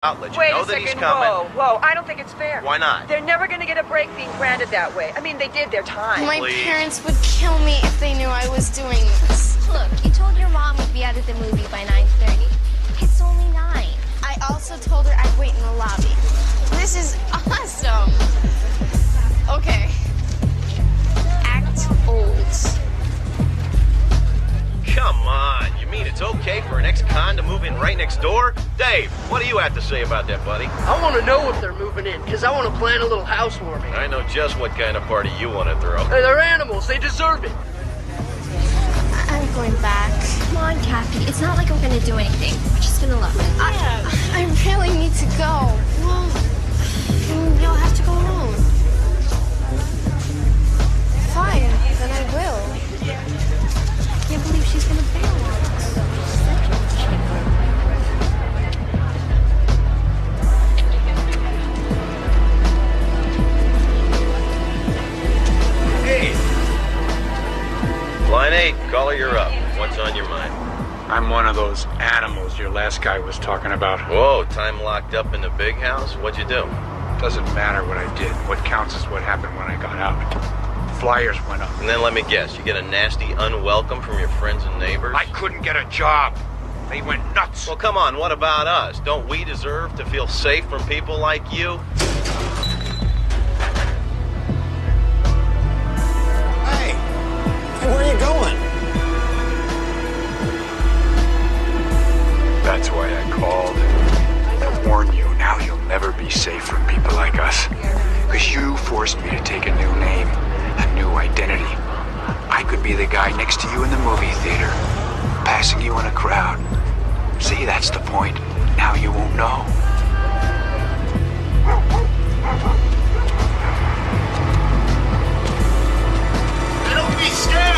I'll let you Wait know a that he's second, coming. whoa, I don't think it's fair. Why not? They're never gonna get a break being branded that way. I mean, they did their time. My Please. parents would kill me if they knew I was doing this. Look, you told your mom we'd be out at the movie by 9:30. It's only 9. I also told her I'd wait in the lobby. This is awesome. Okay. Act old. Come on. You mean it's okay for an ex-con to move in right next door? Dave, what do you have to say about that, buddy? I want to know if they're moving in, because I want to plan a little housewarming. I know just what kind of party you want to throw. They're animals. They deserve it. I'm going back. Come on, Kathy. It's not like we're gonna do anything. We're just gonna look. I really need to go. Well, you'll have to go alone. Fine, then I will. I can't believe she's gonna bail on us. Hey! Line 8, caller, you're up. What's on your mind? I'm one of those animals your last guy was talking about. Whoa, time locked up in the big house? What'd you do? Doesn't matter what I did. What counts is what happened when I got out. Flyers went up. And then let me guess, you get a nasty unwelcome from your friends and neighbors? I couldn't get a job. They went nuts. Well, come on, what about us? Don't we deserve to feel safe from people like you? Hey, where are you going? That's why I called. To warn you, now you'll never be safe from people like us. Because you forced me to take a new name, a new identity. I could be the guy next to you in the movie theater, passing you in a crowd. See, that's the point. Now you won't know. Don't be scared!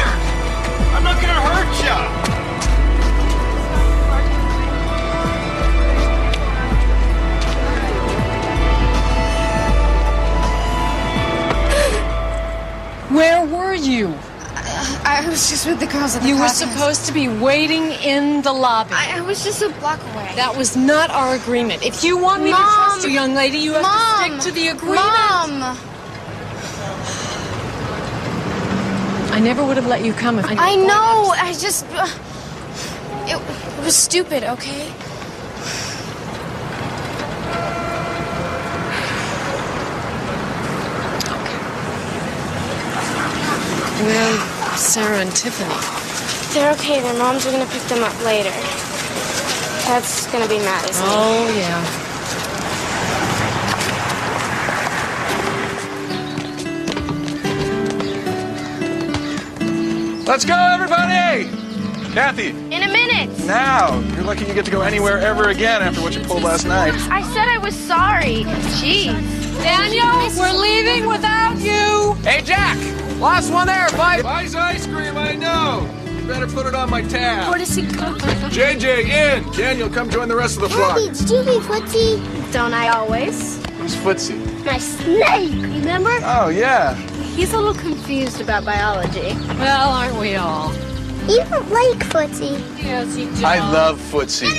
I'm not gonna hurt ya! Where were you? I was just with the girls at the You were coffee house. supposed to be waiting in the lobby. I was just a block away. That was not our agreement. If you want me to Mom! trust you, young lady, you have to stick to the agreement. Mom! I never would have let you come if I know. I just... it was stupid, okay? Well, Sarah and Tiffany. They're okay. Their moms are gonna pick them up later. That's gonna be mad, isn't it? Oh, yeah. Let's go, everybody! Kathy, In a minute! now. You're lucky you get to go anywhere ever again after what you pulled last night. I said I was sorry. Jeez. Daniel, we're leaving without you. Hey, Jack! Last one there, bye. Buys ice cream, I know. You better put it on my tab. Where does he go? JJ, in. Daniel, come join the rest of the flock. Daddy, did you leave Footsie? Don't I always? Who's Footsie? My snake, remember? Oh, yeah. He's a little confused about biology. Well, aren't we all? You don't like Footsie. Yes, you do. I love Footsie.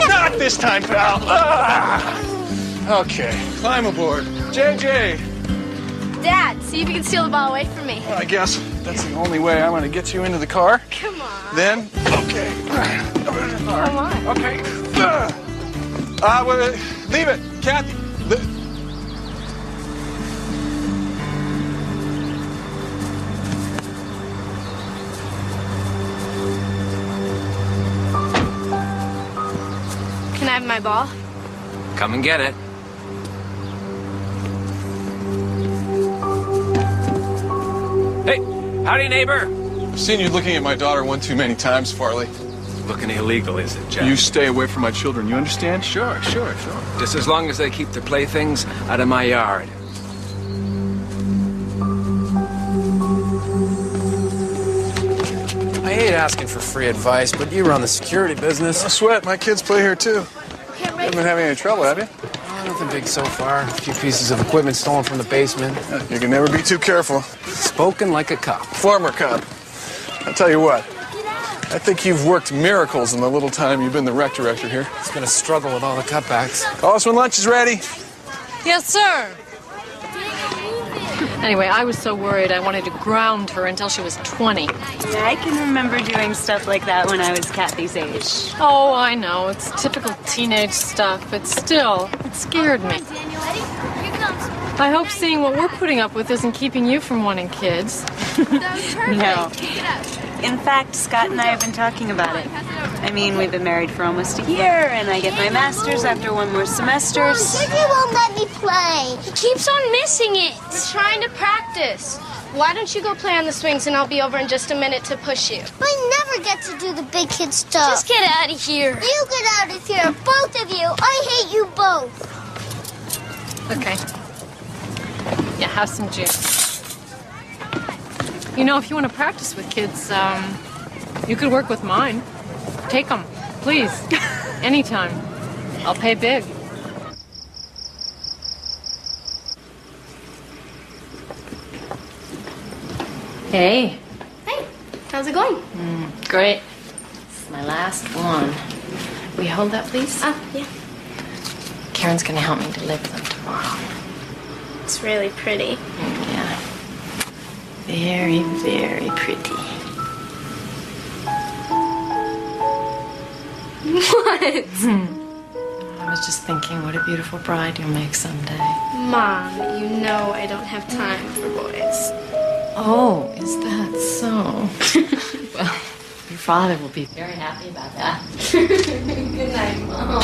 Not this time, pal. Ah! Okay, climb aboard. JJ. Dad, see if you can steal the ball away from me. Well, I guess that's the only way I'm going to get you into the car. Come on. Then, okay. Come on. Okay. Wait, leave it. Kathy. Can I have my ball? Come and get it. Hey, howdy, neighbor. I've seen you looking at my daughter one too many times, Farley. Looking illegal, is it, Jack? You stay away from my children, you understand? Sure. Just as long as they keep their playthings out of my yard. I hate asking for free advice, but you run the security business. No sweat, my kids play here too. You haven't been having any trouble, have you? Oh, nothing big so far. A few pieces of equipment stolen from the basement. You can never be too careful. Spoken like a cop. Former cop. I'll tell you what. I think you've worked miracles in the little time you've been the rec director here. It's been a struggle with all the cutbacks. Call us when lunch is ready. Yes, sir. Anyway, I was so worried I wanted to ground her until she was 20. I can remember doing stuff like that when I was Kathy's age. Oh, I know. It's typical teenage stuff, but still, it scared me. I hope seeing what we're putting up with isn't keeping you from wanting kids. No. In fact, Scott and I have been talking about it. I mean, we've been married for almost a year, and I get my master's after one more semester. He won't let me play. He keeps on missing it. We're trying to practice. Why don't you go play on the swings and I'll be over in just a minute to push you? I never get to do the big kid stuff. Just get out of here. You get out of here, both of you. I hate you both. Okay. Yeah, have some juice. You know, if you want to practice with kids, you could work with mine. Take them, please. Anytime. I'll pay big. Hey. Hey, how's it going? Great. This is my last one. Will you hold that, please? Yeah. Karen's gonna help me deliver them tomorrow. It's really pretty. Yeah. Very, very pretty. What? I was just thinking what a beautiful bride you'll make someday. Mom, you know I don't have time for boys. Oh, is that so? Well, your father will be very happy about that. Good night, Mom.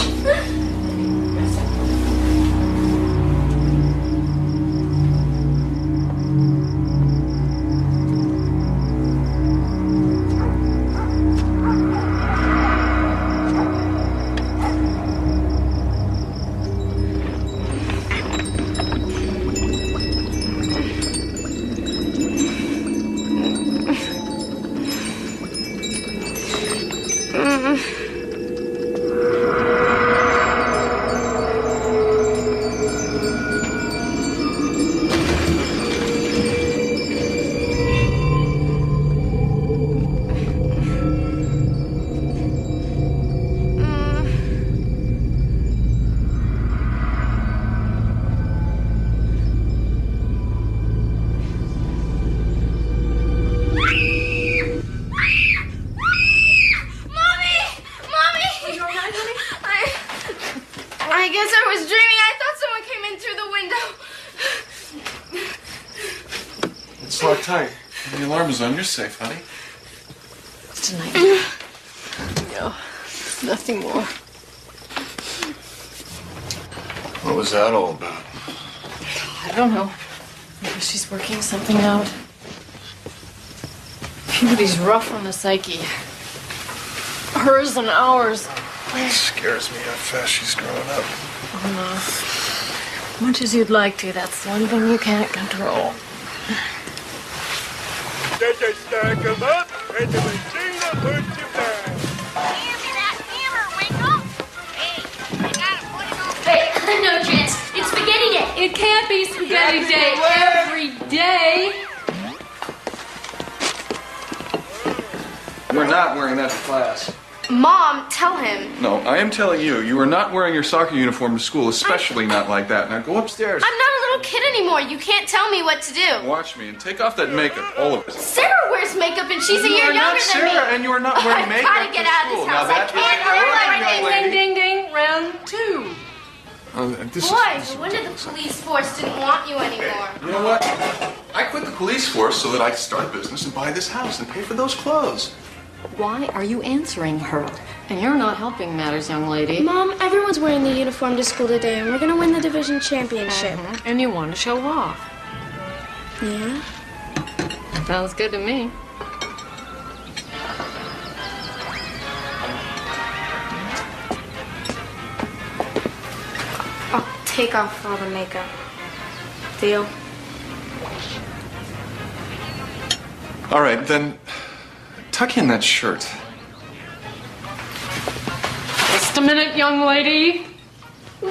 I guess I was dreaming. I thought someone came in through the window. It's locked tight. The alarm is on. You're safe, honey. It's a nightmare. No, nothing more. What was that all about? I don't know. Maybe she's working something out. Puberty's rough on the psyche. Hers and ours. It scares me how fast she's growing up. Oh, no. Much as you'd like to, that's one thing you can't control. Just stack 'em up, and the machine will put you back. Hand me that hammer, Winkle. Hey, I gotta put it on. Hey, no chance. It's spaghetti day. It can't be spaghetti day every day. You're not wearing that to class. Mom, tell him. No, I am telling you, you are not wearing your soccer uniform to school, especially not like that. Now go upstairs. I'm not a little kid anymore. You can't tell me what to do. Watch me and take off that makeup, all of it. Sarah wears makeup and she's a You year are not younger than me. Sarah, and you are not wearing makeup I've got to get out of school. this house. Now I that can't is wear important, my young lady. Ding, ding, ding. Round two. Boy, no wonder the police force didn't want you anymore. You know what? I quit the police force so that I could start a business and buy this house and pay for those clothes. Why are you answering her? And you're not helping matters, young lady. Mom, everyone's wearing the uniform to school today, and we're gonna win the division championship. And you want to show off. Yeah? Sounds good to me. I'll take off all the makeup. Deal? All right, then tuck in that shirt. Just a minute, young lady. Wow!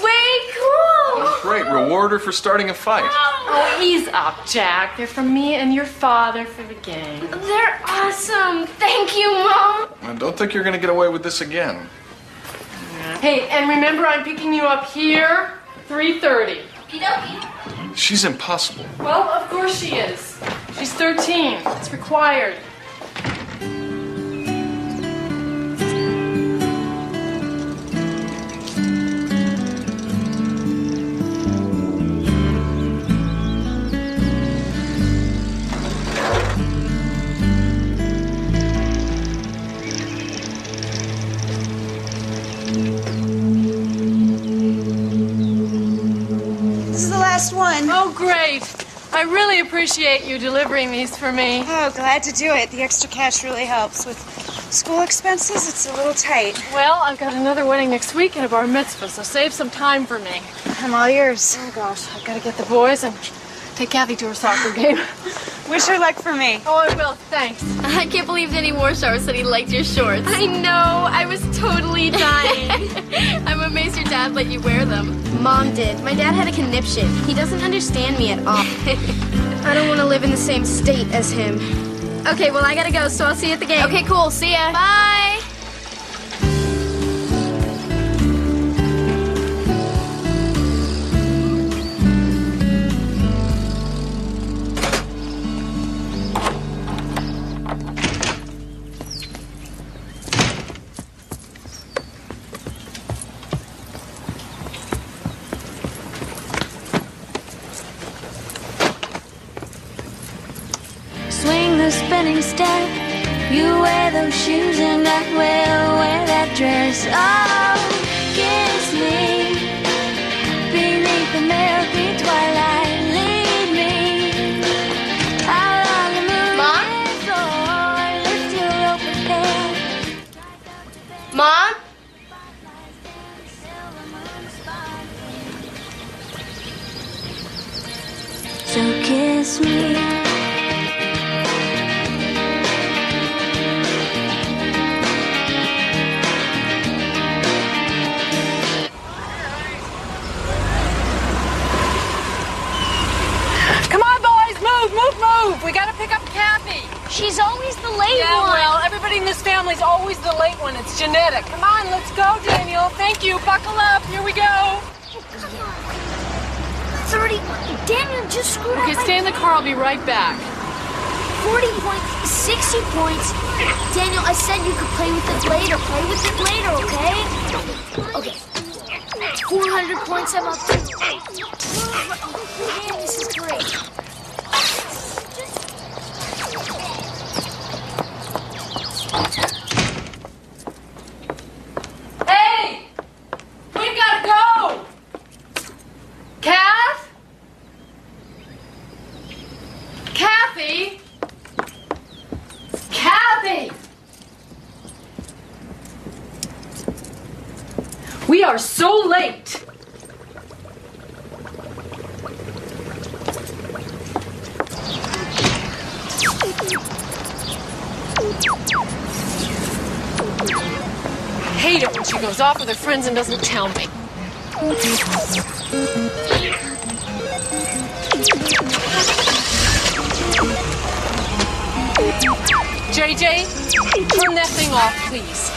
Way cool! Great, reward her for starting a fight. Oh, Oh, ease up, Jack. They're from me and your father for the game. They're awesome. Thank you, Mom. I don't think you're going to get away with this again. Hey, and remember I'm picking you up here, 3:30. She's impossible. Well, of course she is. She's 13. It's required. One. Oh, great. I really appreciate you delivering these for me. Oh, glad to do it. The extra cash really helps. With school expenses, it's a little tight. Well, I've got another wedding next week and a bar mitzvah, so save some time for me. I'm all yours. Oh, gosh. I've got to get the boys and take Kathy to her soccer game. Wish her luck for me. Oh, I will. Thanks. I can't believe Danny Warshauer said he liked your shorts. I know. I was totally dying. I'm amazed your dad let you wear them. Mom did. My dad had a conniption. He doesn't understand me at all. I don't want to live in the same state as him. Okay, well, I gotta go, so I'll see you at the game. Okay, cool. See ya. Bye. Spinning step, you wear those shoes and I will wear that dress. Oh, kiss me beneath the milky twilight. Lead me out on the moonlit floor. Lift your open hand. Mom? So kiss me. Move! We gotta pick up Kathy. She's always the late Yeah, one. well, everybody in this family's always the late one. It's genetic. Come on, let's go, Daniel. Thank you. Buckle up. Here we go. 30. Daniel just screwed up. Okay, stay in the car. I'll be right back. 40 points, 60 points. Daniel, I said you could play with it later. Play with it later, okay? Okay. 400 points, I'm up to. Man, this is great. Hey! We gotta go! Kath? Kathy? Kathy! We are so late! I hate it when she goes off with her friends and doesn't tell me. JJ, turn that thing off, please.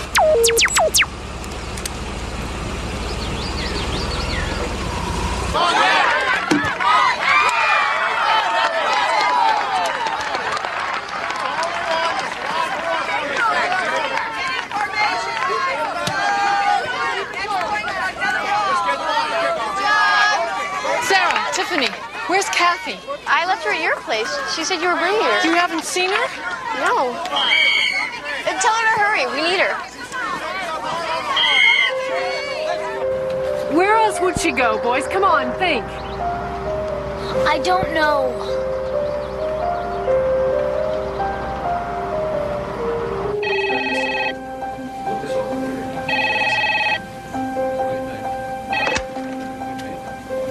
Tiffany, where's Kathy? I left her at your place. She said you were bringing her. You haven't seen her? No. Tell her to hurry. We need her. Where else would she go, boys? Come on, think. I don't know.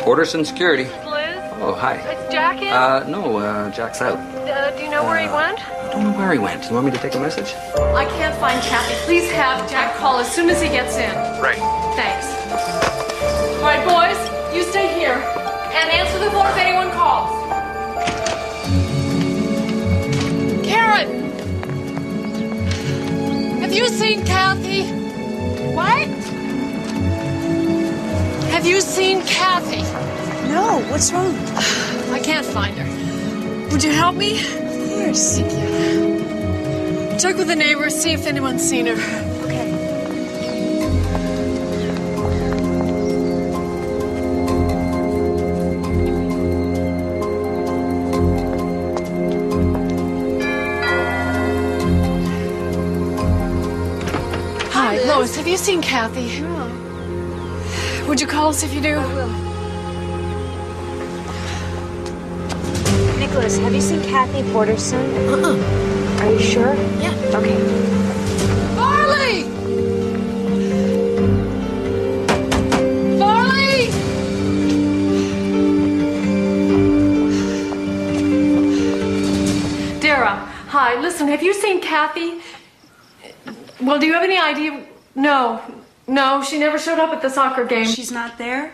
Porterson Security. Liz? Oh, hi. Is Jack in? No, Jack's out. Do you know where he went? I don't know where he went. You want me to take a message? I can't find Kathy. Please have Jack call as soon as he gets in. Right. Thanks. All right, boys, you stay here and answer the floor if anyone calls. Karen! Have you seen Kathy? What? Have you seen Kathy? No, what's wrong? I can't find her. Would you help me? Of course. Thank you. Check with the neighbors, see if anyone's seen her. Okay. Hi, Lois, have you seen Kathy? No. Would you call us if you do? I will. Nicholas, have you seen Kathy Porter's son? Are you sure? Yeah. Okay. Farley! Farley! Dara, hi. Listen, have you seen Kathy? Well, do you have any idea? No, she never showed up at the soccer game. She's not there?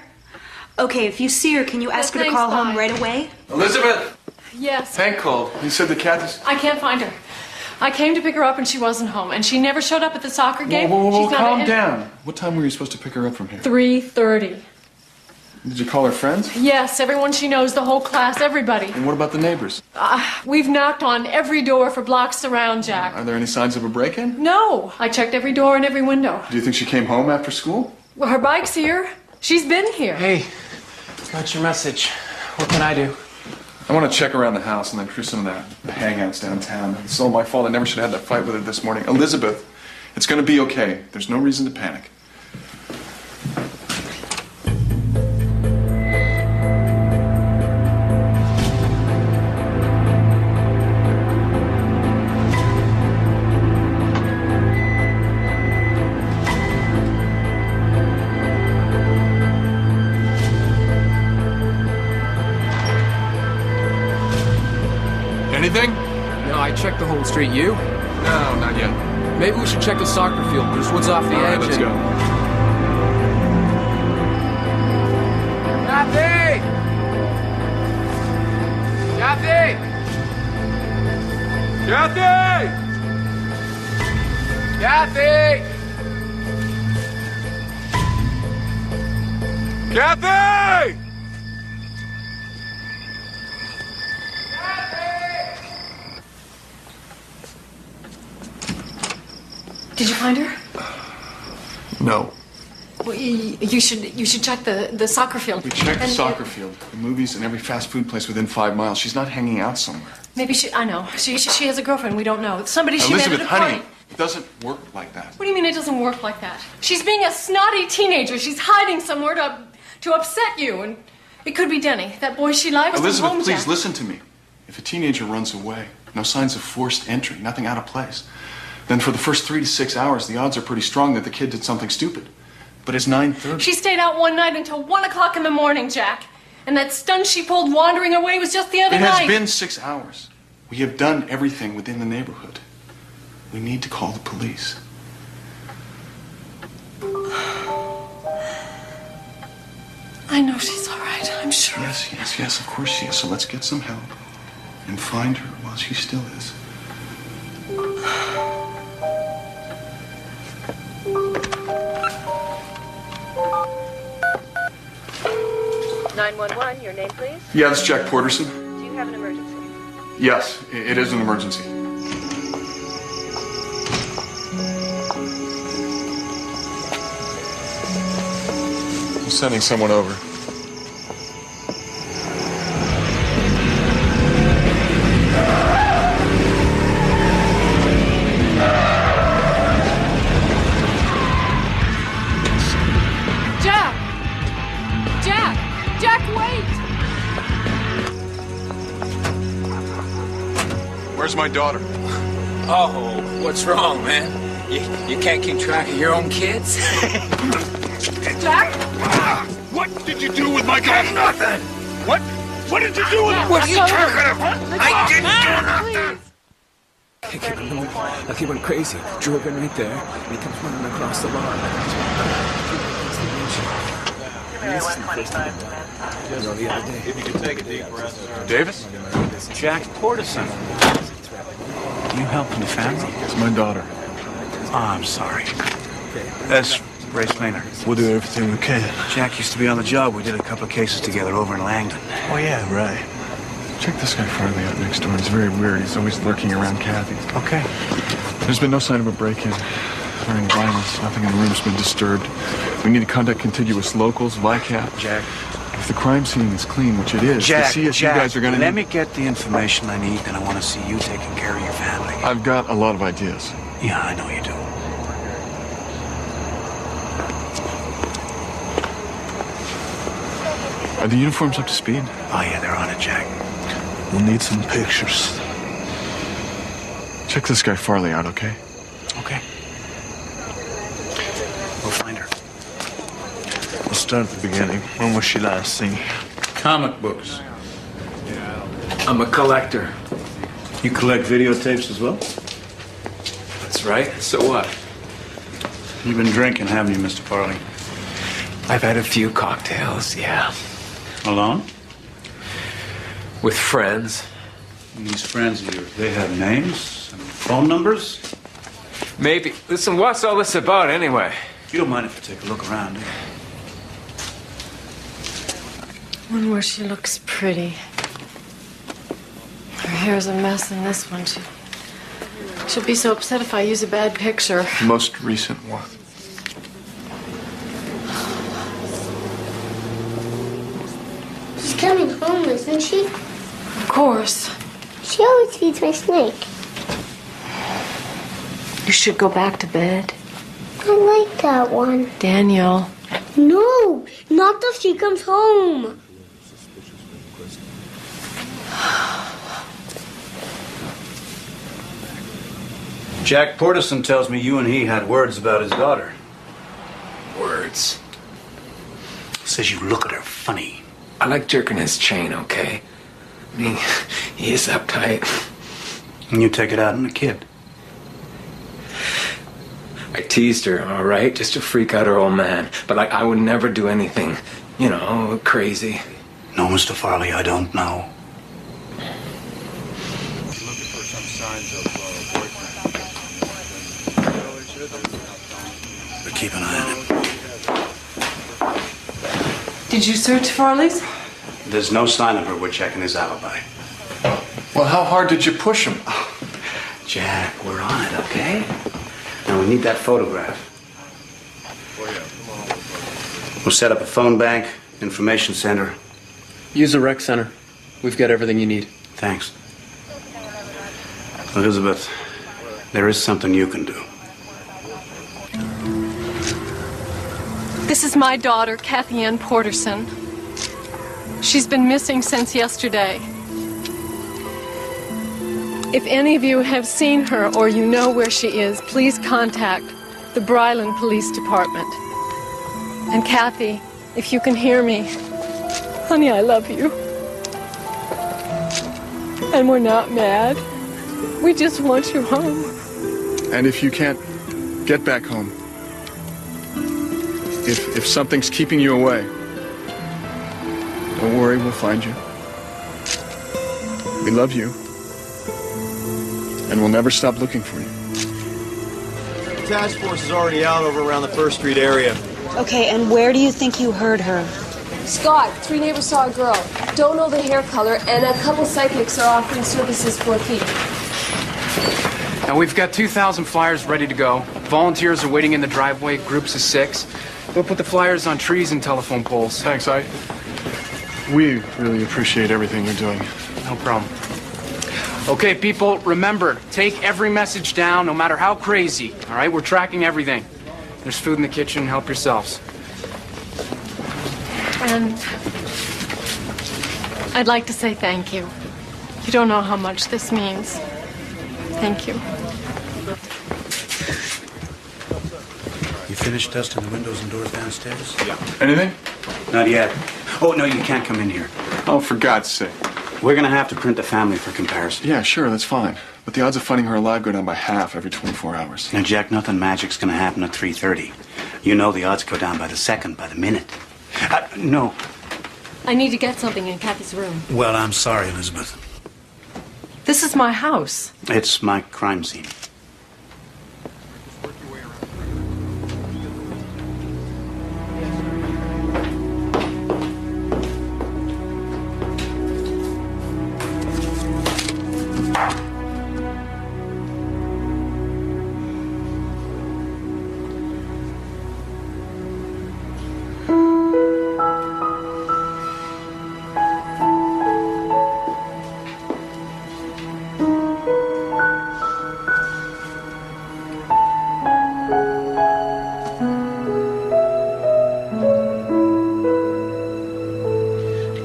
Okay, if you see her, can you ask her to thanks, call bye. home right away? Elizabeth! Yes. Hank called. He said the Kathy's... I can't find her. I came to pick her up and she wasn't home, and she never showed up at the soccer game. Whoa, She's not calm in- down. What time were you supposed to pick her up from here? 3:30. Did you call her friends? Yes, everyone she knows, the whole class, everybody. And what about the neighbors? We've knocked on every door for blocks around, Jack. Are there any signs of a break-in? No, I checked every door and every window. Do you think she came home after school? Well, her bike's here. She's been here. Hey, got your message. What can I do? I want to check around the house and then cruise some of the hangouts downtown. It's all my fault. I never should have had that fight with her this morning. Elizabeth, it's going to be okay. There's no reason to panic. Anything? No, I checked the whole street. You? No, not yet. Maybe we should check the soccer field. There's woods off the All right, edge. let's go. Kathy! Kathy! Kathy! Kathy! Kathy! Did you find her? No. Well, you should check the soccer field. We checked the And, soccer field, the movies, and every fast food place within 5 miles. She's not hanging out somewhere. Maybe I know. She has a girlfriend. We don't know. Somebody she met Elizabeth, at a party. honey, it doesn't work like that. What do you mean it doesn't work like that? She's being a snotty teenager. She's hiding somewhere to upset you. And it could be Denny, that boy she likes. Elizabeth, home, please Jack. listen to me. If a teenager runs away, no signs of forced entry, nothing out of place, then for the first 3 to 6 hours, the odds are pretty strong that the kid did something stupid. But it's 9:30. She stayed out one night until 1 o'clock in the morning, Jack. And that stunt she pulled wandering away was just the other It night. has been 6 hours. We have done everything within the neighborhood. We need to call the police. I know she's all right. I'm sure. Yes, of course she is. So let's get some help and find her while she still is. 911, your name, please? Yeah, this is Jack Porterson. Do you have an emergency? Yes, it is an emergency. I'm sending someone over. Jack, wait! Where's my daughter? Oh, what's wrong, man? You can't keep track of your own kids? Jack? What did you do with my daughter? Nothing. What did you do with her? What are you talking about? I didn't do nothing. Like he went crazy. Drove in right there, and he comes running across the lawn. If you could take a deep breath, sir. Davis? Jack Portison. You helping the family? It's my daughter. Oh, I'm sorry. That's Ray Slater. We'll do everything we can. Jack used to be on the job. We did a couple of cases together over in Langdon. Oh, yeah, right. Check this guy Farley out next door. He's very weird. He's always lurking around Kathy. Okay. There's been no sign of a break-in or any violence. Nothing in the room's been disturbed. We need to contact contiguous locals, VICAP. Jack. If the crime scene is clean, which it is, Jack, to see if you guys are gonna let me get the information I need, and I want to see you taking care of your family. I've got a lot of ideas. Yeah, I know you do. Are the uniforms up to speed? Oh, yeah, they're on it, Jack. We'll need some pictures. Check this guy Farley out, okay? Okay. We'll find her. We'll start at the beginning. When was she last seen? Comic books. I'm a collector. You collect videotapes as well? That's right. So what? You've been drinking, haven't you, Mr. Farley? I've had a few cocktails, yeah. Alone? With friends. And these friends of yours, they have names and phone numbers? Maybe. Listen, what's all this about anyway? You don't mind if I take a look around, do you? One where she looks pretty. Her hair's a mess in this one. She'll be so upset if I use a bad picture. The most recent one. She's coming home, isn't she? Of course. She always feeds my snake. You should go back to bed. I like that one. Daniel. No, not till she comes home. Jack Portison tells me you and he had words about his daughter. Words. Says you look at her funny. I like jerking his chain, okay? I mean, he is uptight. And you take it out on the kid. I teased her, all right, just to freak out her old man. But I would never do anything, you know, crazy. No, Mr. Farley, I don't know. Looking for some signs of boyfriend. But keep an eye on him. Did you search Farley's? There's no sign of her. We're checking his alibi. Well, how hard did you push him? Jack, we're on it, okay? Now, we need that photograph. We'll set up a phone bank, information center. Use a rec center. We've got everything you need. Thanks. Elizabeth, there is something you can do. This is my daughter, Kathy Ann Porterson. She's been missing since yesterday. If any of you have seen her or you know where she is, please contact the Bryland Police Department. And Kathy, if you can hear me, honey, I love you. And we're not mad. We just want you home. And if you can't get back home, if something's keeping you away, don't worry, we'll find you. We love you. And we'll never stop looking for you. The task force is already out over around the First Street area. Okay, and where do you think you heard her? Scott, 3 neighbors saw a girl. Don't know the hair color, and a couple psychics are offering services for a fee. Now we've got 2,000 flyers ready to go. Volunteers are waiting in the driveway, groups of 6. We'll put the flyers on trees and telephone poles. Thanks, we really appreciate everything you're doing. No problem. Okay, people, remember, take every message down, no matter how crazy. All right, we're tracking everything. There's food in the kitchen. Help yourselves. And I'd like to say thank you. You don't know how much this means. Thank you. You finished dusting the windows and doors downstairs? Yeah. Anything? Not yet. Oh, no, you can't come in here. Oh, for God's sake. We're gonna have to print the family for comparison. Yeah, sure, that's fine. But the odds of finding her alive go down by half every 24 hours. Now, Jack, nothing magic's gonna happen at 3:30. You know the odds go down by the second, by the minute. No. I need to get something in Kathy's room. Well, I'm sorry, Elizabeth. This is my house. It's my crime scene.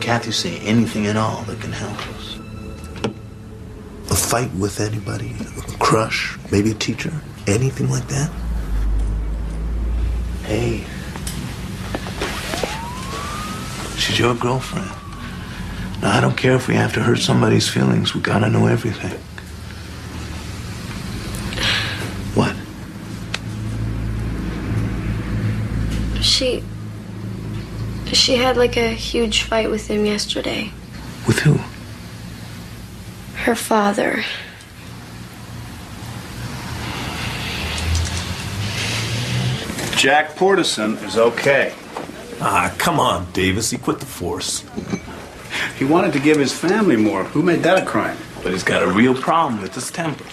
Kathy say anything at all that can help us? A fight with anybody? A crush? Maybe a teacher? Anything like that? Hey. She's your girlfriend. Now, I don't care if we have to hurt somebody's feelings. We gotta know everything. What? She had like a huge fight with him yesterday. With who? Her father. Jack Porterson is okay. Ah, come on, Davis. He quit the force. He wanted to give his family more. Who made that a crime? But he's got a real problem with his temper.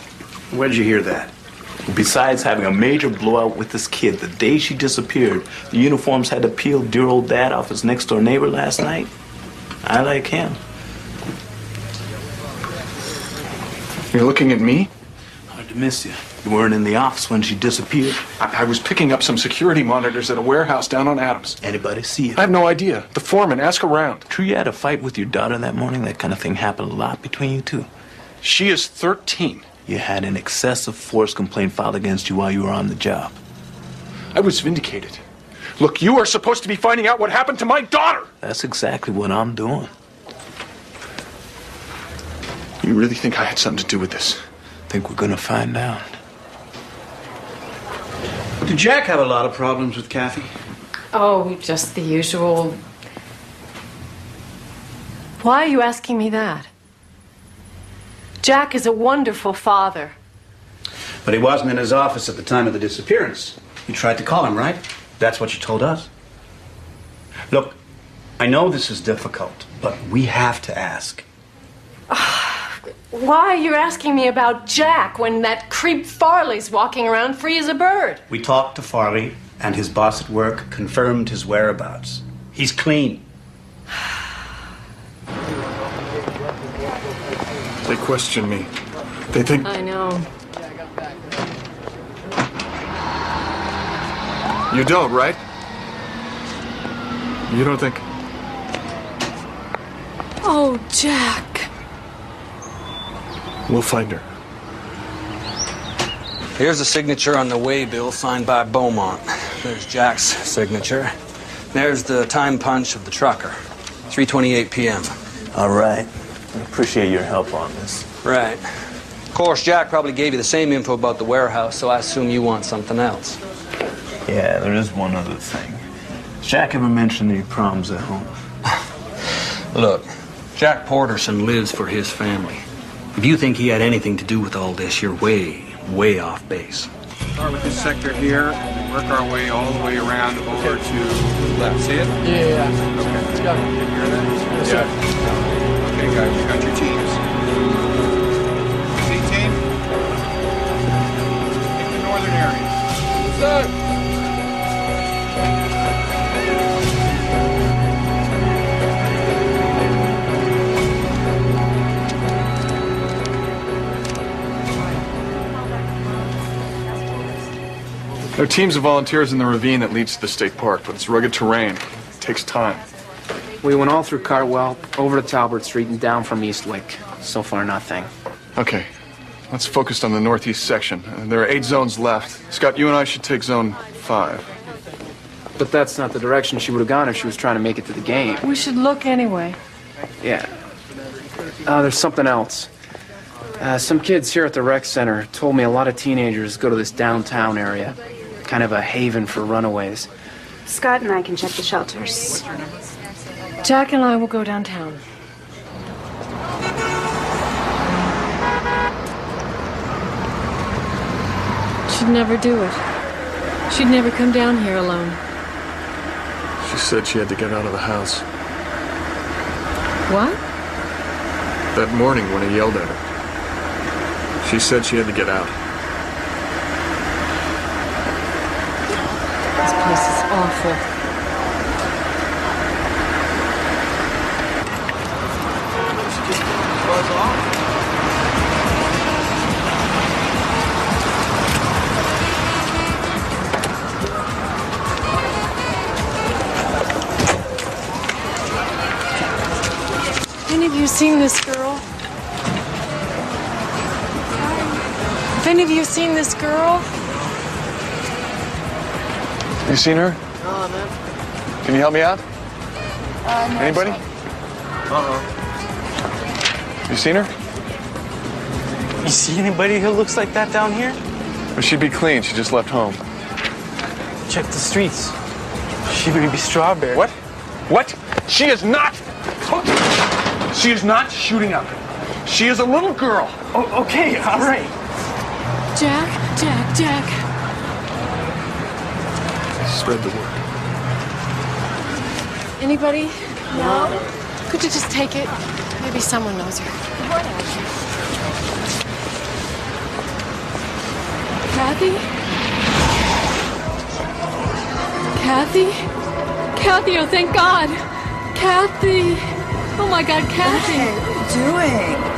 Where'd you hear that? Besides having a major blowout with this kid the day she disappeared, the uniforms had to peel dear old dad off his next-door neighbor last night. I like him. You're looking at me? Hard to miss you. You weren't in the office when she disappeared. I was picking up some security monitors at a warehouse down on Adams. Anybody see it? I have no idea. The foreman, ask around. True you had a fight with your daughter that morning? That kind of thing happened a lot between you two. She is 13. You had an excessive force complaint filed against you while you were on the job. I was vindicated. Look, you are supposed to be finding out what happened to my daughter. That's exactly what I'm doing. You really think I had something to do with this? Think we're gonna find out. Did Jack have a lot of problems with Kathy? Oh, just the usual. Why are you asking me that? Jack is a wonderful father. But he wasn't in his office at the time of the disappearance. You tried to call him, right? That's what you told us. Look, I know this is difficult, but we have to ask. Why are you asking me about Jack when that creep Farley's walking around free as a bird? We talked to Farley, and his boss at work confirmed his whereabouts. He's clean. They question me. They think... I know. You don't, right? You don't think... Oh, Jack. We'll find her. Here's a signature on the way bill signed by Beaumont. There's Jack's signature. There's the time punch of the trucker. 3:28 p.m. All right. I appreciate your help on this. Right. Of course, Jack probably gave you the same info about the warehouse, so I assume you want something else. Yeah, there is one other thing. Has Jack ever mentioned any problems at home? Look, Jack Porterson lives for his family. If you think he had anything to do with all this, you're way off base. Start with this sector here, and work our way all the way around over to the left. See it? Yeah. Okay. Got it. Take care of that? Yeah. Okay, guys, you got your teams. See, team? Take the northern area. Sir. There are teams of volunteers in the ravine that leads to the state park, but it's rugged terrain. It takes time. We went all through Cartwell, over to Talbot Street, and down from Eastwick. So far, nothing. Okay, let's focus on the northeast section. There are 8 zones left. Scott, you and I should take zone 5. But that's not the direction she would have gone if she was trying to make it to the game. We should look anyway. Yeah. There's something else. Some kids here at the rec center told me a lot of teenagers go to this downtown area. Kind of a haven for runaways. Scott and I can check the shelters. Jack and I will go downtown. She'd never do it. She'd never come down here alone. She said she had to get out of the house. What? That morning when I yelled at her. She said she had to get out. This place is awful. Any of you seen this girl? Have any of you seen this girl? You seen her? No, man. Can you help me out? No. Anybody? You seen her? You see anybody who looks like that down here? Well, she'd be clean. She just left home. Check the streets. She may be Strawberry. What? What? She is not. She is not shooting up. She is a little girl. Oh, okay, all right. Jack. Spread the word. Anybody? No? Could you just take it? Maybe someone knows her. Kathy? Kathy, oh thank God! Kathy! Oh my God, Kathy! What are you doing?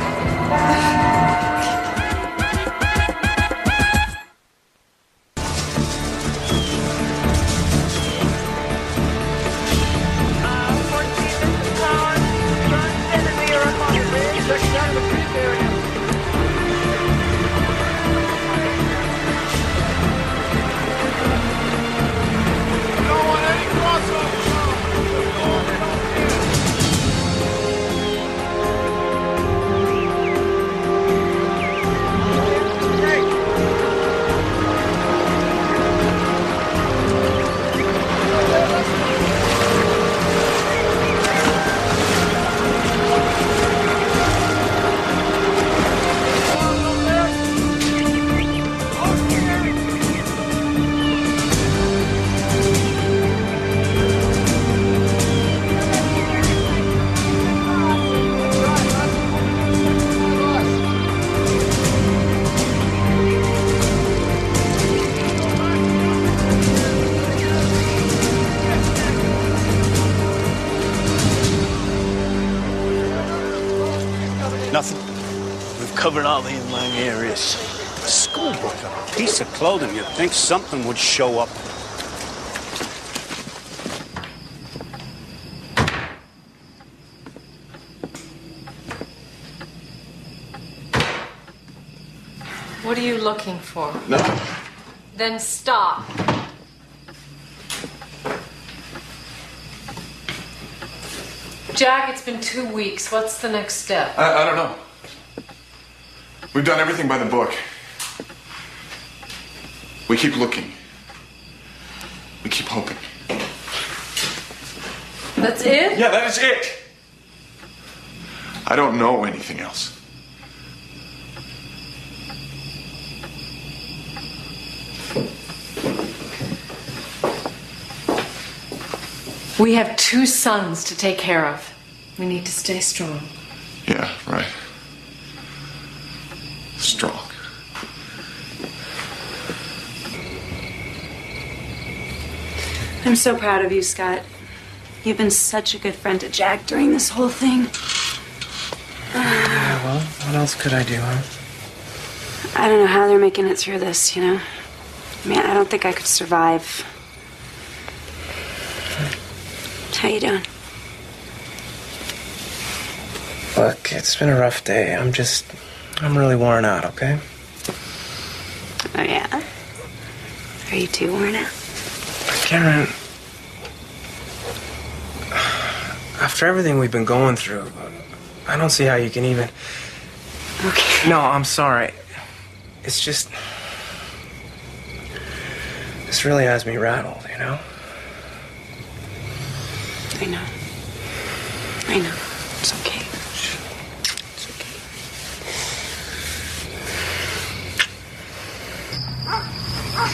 Nothing. We've covered all the inland areas. A schoolbook, a piece of clothing. You'd think something would show up. What are you looking for? Nothing. Then stop. Jack, it's been 2 weeks. What's the next step? I don't know. We've done everything by the book. We keep looking. We keep hoping. That's it? Yeah, that is it. I don't know anything else. We have 2 sons to take care of. We need to stay strong. Yeah, right. Strong. I'm so proud of you, Scott. You've been such a good friend to Jack during this whole thing. Yeah, well, what else could I do, huh? I don't know how they're making it through this, you know? I mean, I don't think I could survive. How you doing? Look, it's been a rough day. I'm really worn out, okay? Oh, yeah? Are you too worn out? Karen, after everything we've been going through, I don't see how you can even... Okay. No, I'm sorry. It's just... This really has me rattled, you know? I know. I know. It's okay.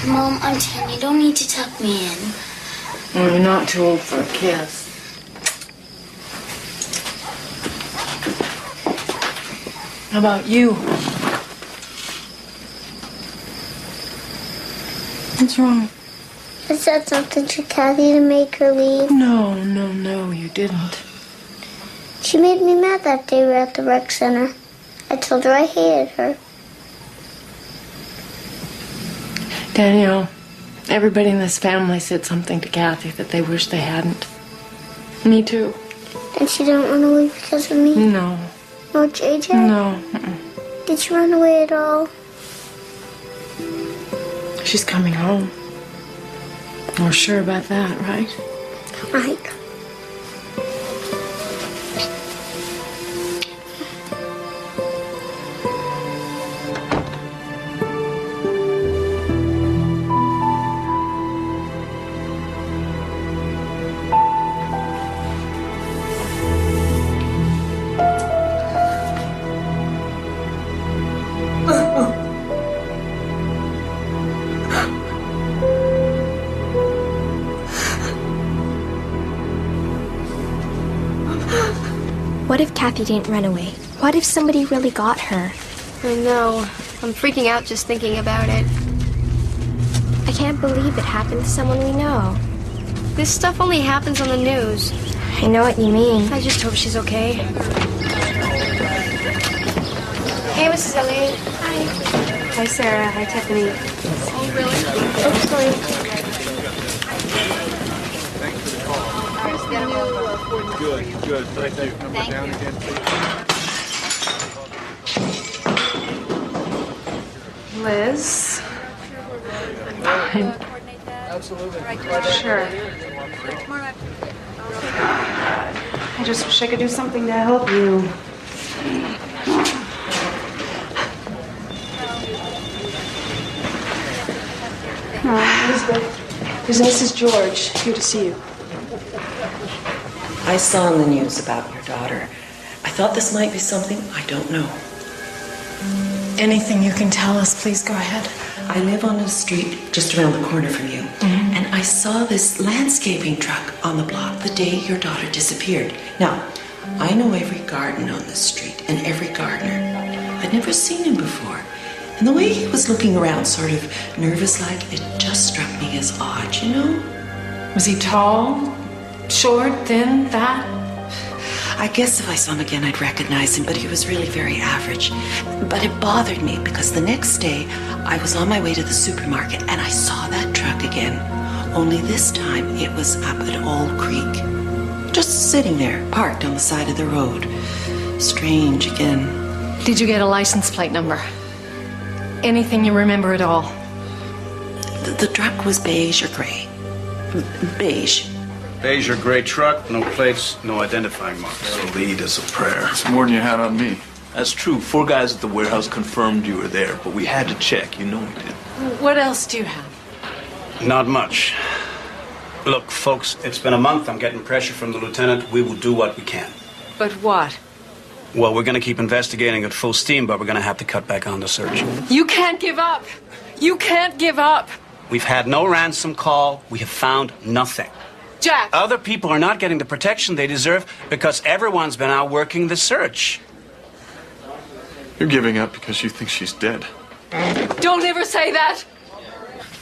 Mom, I'm 10. You don't need to tuck me in. Well, you're not too old for a kiss. How about you? What's wrong? I said something to Kathy to make her leave. No, you didn't. She made me mad that day we were at the rec center. I told her I hated her. Danielle, everybody in this family said something to Kathy that they wish they hadn't. Me too. And she didn't run away because of me? No. No, JJ? No. Did she run away at all? She's coming home. We're sure about that, right? Right. What if Kathy didn't run away? What if somebody really got her? I know. I'm freaking out just thinking about it. I can't believe it happened to someone we know. This stuff only happens on the news. I know what you mean. I just hope she's okay. Hey, Mrs. Elliott. Hi. Hi, Sarah. Hi, Tiffany. Oh, really? Oh, sorry. Good. Thank you. Number Thank down you. again, please. Liz. Fine. Absolutely. Sure. I just wish I could do something to help you. Elizabeth, there's Mrs. George here to see you. I saw in the news about your daughter. I thought this might be something. I don't know. Anything you can tell us, please go ahead. I live on a street just around the corner from you. And I saw this landscaping truck on the block the day your daughter disappeared. Now, I know every garden on this street and every gardener. I'd never seen him before. And the way he was looking around, sort of nervous-like, it just struck me as odd, you know? Was he tall? Short, thin, fat? I guess if I saw him again, I'd recognize him, but he was really very average. But it bothered me because the next day, I was on my way to the supermarket and I saw that truck again. Only this time, it was up at Old Creek. Just sitting there, parked on the side of the road. Strange again. Did you get a license plate number? Anything you remember at all? The truck was beige or gray? Beige. Beige or gray truck, no plates, no identifying marks. The lead is a prayer. It's more than you had on me. That's true. 4 guys at the warehouse confirmed you were there, but we had to check. You know we did. What else do you have? Not much. Look, folks, it's been a month. I'm getting pressure from the lieutenant. We will do what we can. But what? Well, we're going to keep investigating at full steam, but we're going to have to cut back on the search. You can't give up. You can't give up. We've had no ransom call. We have found nothing. Jack. Other people are not getting the protection they deserve because everyone's been out working the search. You're giving up because you think she's dead. Don't ever say that.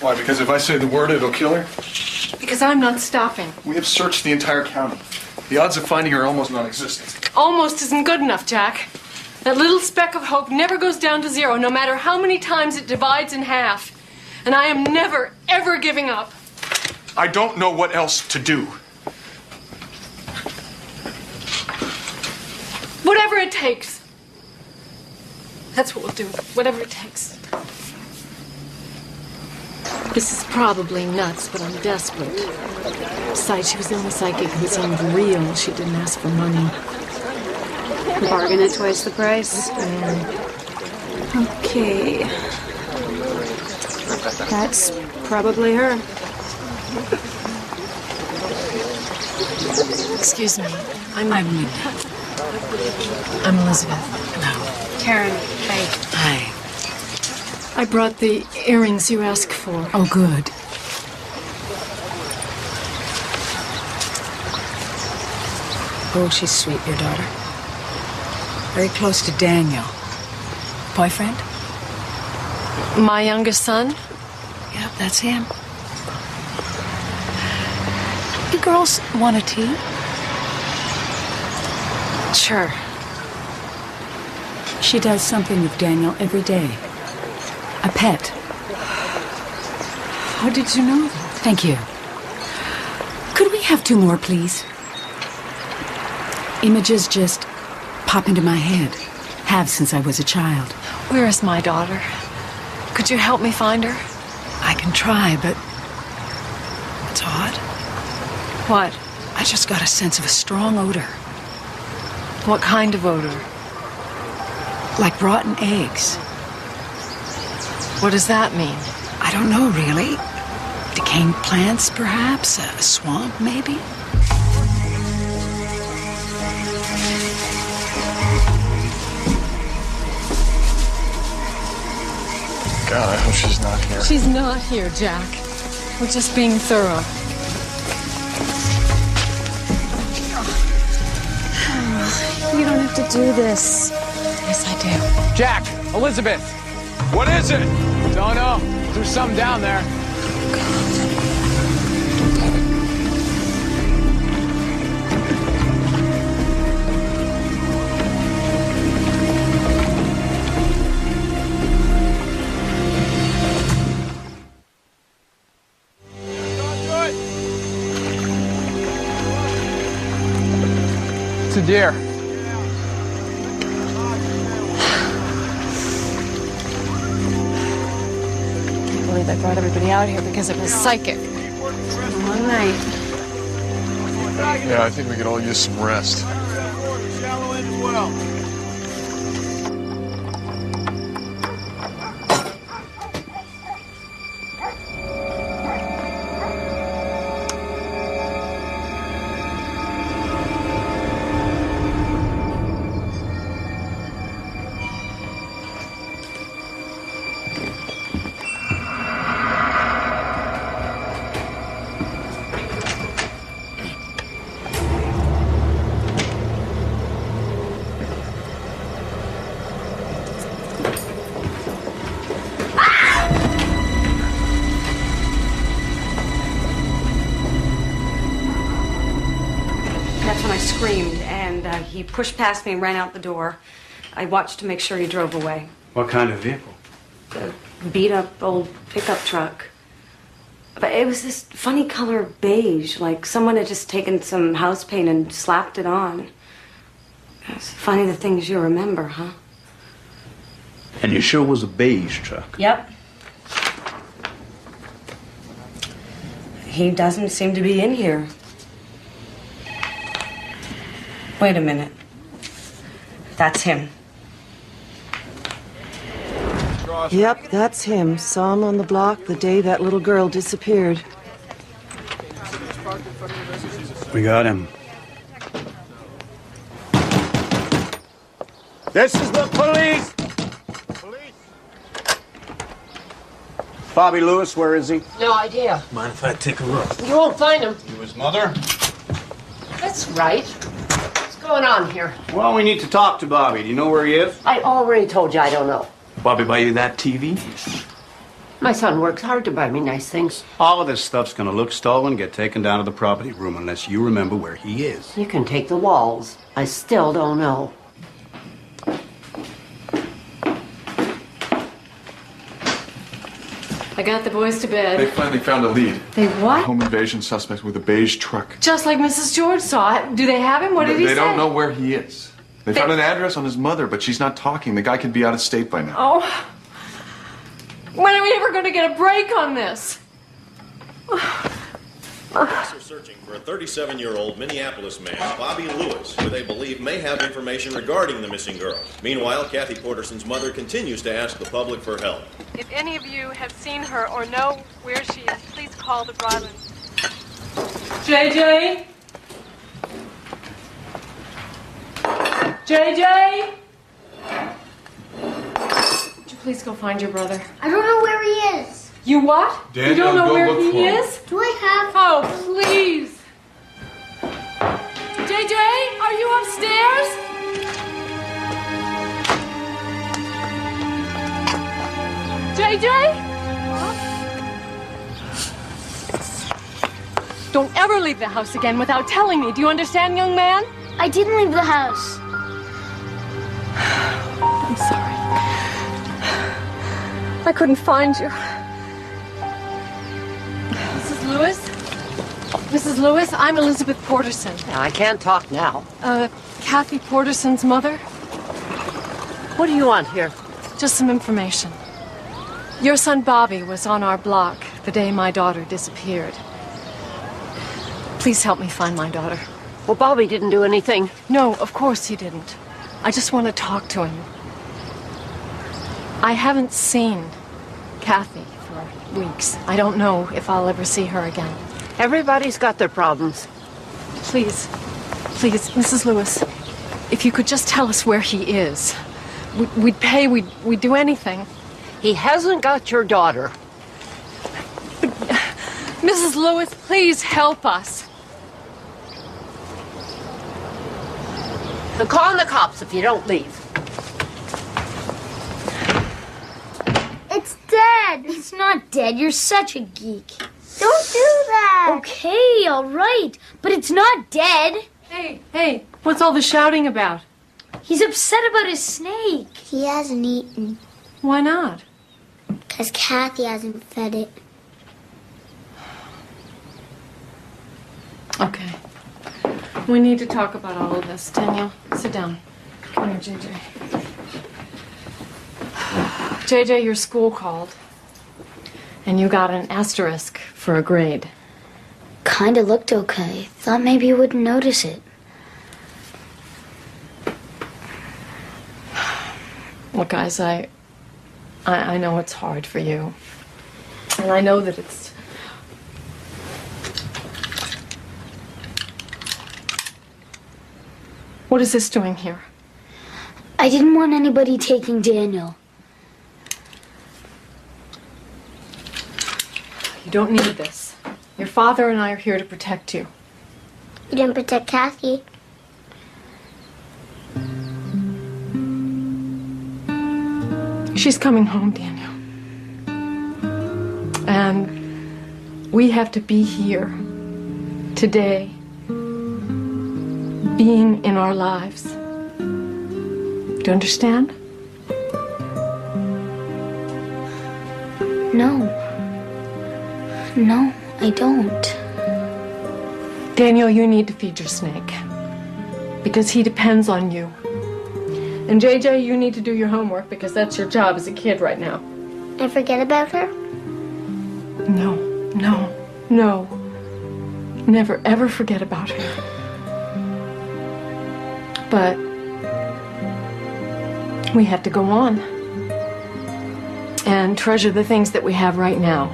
Why? Because if I say the word, it'll kill her? Because I'm not stopping. We have searched the entire county. The odds of finding her are almost non-existent. Almost isn't good enough, Jack. That little speck of hope never goes down to zero, no matter how many times it divides in half. And I am never, ever giving up. I don't know what else to do. Whatever it takes. That's what we'll do. Whatever it takes. This is probably nuts, but I'm desperate. Besides, she was the only psychic who seemed real. She didn't ask for money. Bargain at twice the price. Okay. That's probably her. Excuse me. I'm Linda. I'm Elizabeth. Hello. Karen. Hi. Hi. I brought the earrings you asked for. Oh, good. Oh, she's sweet, your daughter. Very close to Daniel. Boyfriend? My youngest son? Yep, that's him. You girls want a tea? Sure. She does something with Daniel every day. A pet. How did you know that? Thank you. Could we have 2 more, please? Images just pop into my head. Have since I was a child. Where is my daughter? Could you help me find her? I can try, but it's odd. What? I just got a sense of a strong odor. What kind of odor? Like rotten eggs. What does that mean? I don't know, really. Decaying plants, perhaps? A swamp, maybe? God, I hope she's not here. She's not here, Jack. We're just being thorough. You don't have to do this. Yes, I do. Jack, Elizabeth, what is it? Don't know. There's something down there. It's a deer. I can't believe I brought everybody out here because it was psychic. One night. Yeah, I think we could all use some rest. Screamed, and he pushed past me and ran out the door. I watched to make sure he drove away. What kind of vehicle? A beat-up old pickup truck. But it was this funny color beige, like someone had just taken some house paint and slapped it on. It's funny the things you remember, huh? And you sure was a beige truck? Yep. He doesn't seem to be in here. Wait a minute. That's him. Yep, that's him. Saw him on the block the day that little girl disappeared. We got him. This is the police! Bobby Lewis, where is he? No idea. Mind if I take a look? You won't find him. You his mother? That's right. What's going on here? Well, we need to talk to Bobby. Do you know where he is? I already told you I don't know. Bobby buy you that TV? My son works hard to buy me nice things. All of this stuff's gonna look stolen, get taken down to the property room unless you remember where he is. You can take the walls. I still don't know. I got the boys to bed. They finally found a lead. They what? Home invasion suspect with a beige truck. Just like Mrs. George saw it. Do they have him? What did he say? They don't know where he is. They found an address on his mother, but she's not talking. The guy could be out of state by now. Oh. When are we ever going to get a break on this? Police are searching for a 37-year-old Minneapolis man, Bobby Lewis, who they believe may have information regarding the missing girl. Meanwhile, Kathy Porterson's mother continues to ask the public for help. If any of you have seen her or know where she is, please call the Broadlands. JJ? JJ! Would you please go find your brother? I don't know where he is. You what? Daniel, you don't know go where look he for him. is? Do I have... Oh, please! JJ, are you upstairs? JJ? Don't ever leave the house again without telling me. Do you understand, young man? I didn't leave the house. I'm sorry. I couldn't find you. Mrs. Lewis? Mrs. Lewis, I'm Elizabeth Porterson. I can't talk now. Kathy Porterson's mother. What do you want here? Just some information. Your son Bobby was on our block the day my daughter disappeared. Please help me find my daughter. Well, Bobby didn't do anything. No, of course he didn't. I just want to talk to him. I haven't seen Kathy for weeks. I don't know if I'll ever see her again. Everybody's got their problems. Please, Mrs. Lewis, if you could just tell us where he is. We'd pay, we'd do anything. He hasn't got your daughter. But, Mrs. Lewis, please help us. They're calling the cops if you don't leave. It's dead. It's not dead. You're such a geek. Don't do that. Okay, all right. But it's not dead. Hey, what's all the shouting about? He's upset about his snake. He hasn't eaten. Why not? Because Kathy hasn't fed it. Okay. We need to talk about all of this. Daniel, sit down. Come here, JJ. JJ, your school called. And you got an asterisk for a grade. Kinda looked okay. Thought maybe you wouldn't notice it. Look, guys, I know it's hard for you. And I know that it's... What is this doing here? I didn't want anybody taking Daniel. You don't need this. Your father and I are here to protect you. You didn't protect Kathy. She's coming home, Daniel. And we have to be here today, being in our lives. Do you understand? No, I don't. Daniel, you need to feed your snake because he depends on you. And JJ, you need to do your homework because that's your job as a kid right now. And forget about her? No. Never, ever forget about her. But we have to go on and treasure the things that we have right now.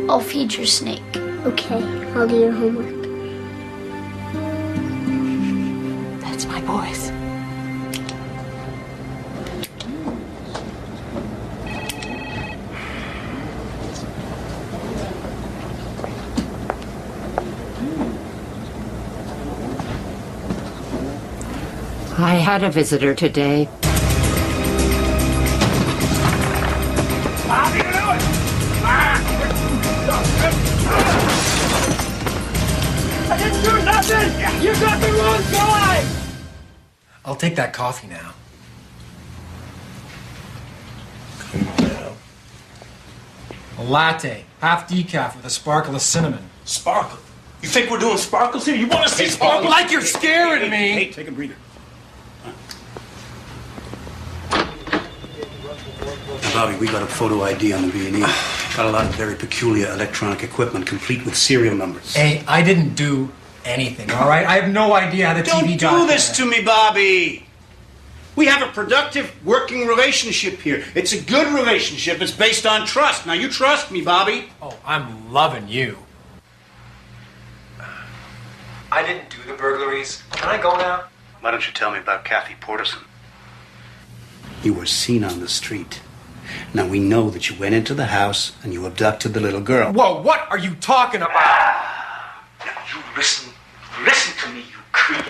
I'll feed your snake. Okay, I'll do your homework. That's my boys. I had a visitor today. I didn't do nothing! You got the wrong guy! I'll take that coffee now. A latte, half decaf with a sparkle of cinnamon. Sparkle? You think we're doing sparkles here? You want to see sparkles? Like you're scaring me! Hey, take a breather. Now, Bobby, we got a photo ID on the B&E. Got a lot of very peculiar electronic equipment, complete with serial numbers. Hey, I didn't do anything, all right? I have no idea how the TV got Don't do this there. to me, Bobby. We have a productive working relationship here. It's a good relationship. It's based on trust. Now, you trust me, Bobby. Oh, I'm loving you. I didn't do the burglaries. Can I go now? Why don't you tell me about Kathy Porterson? You were seen on the street. Now, we know that you went into the house and you abducted the little girl. Whoa, what are you talking about? You listen to me, you creep.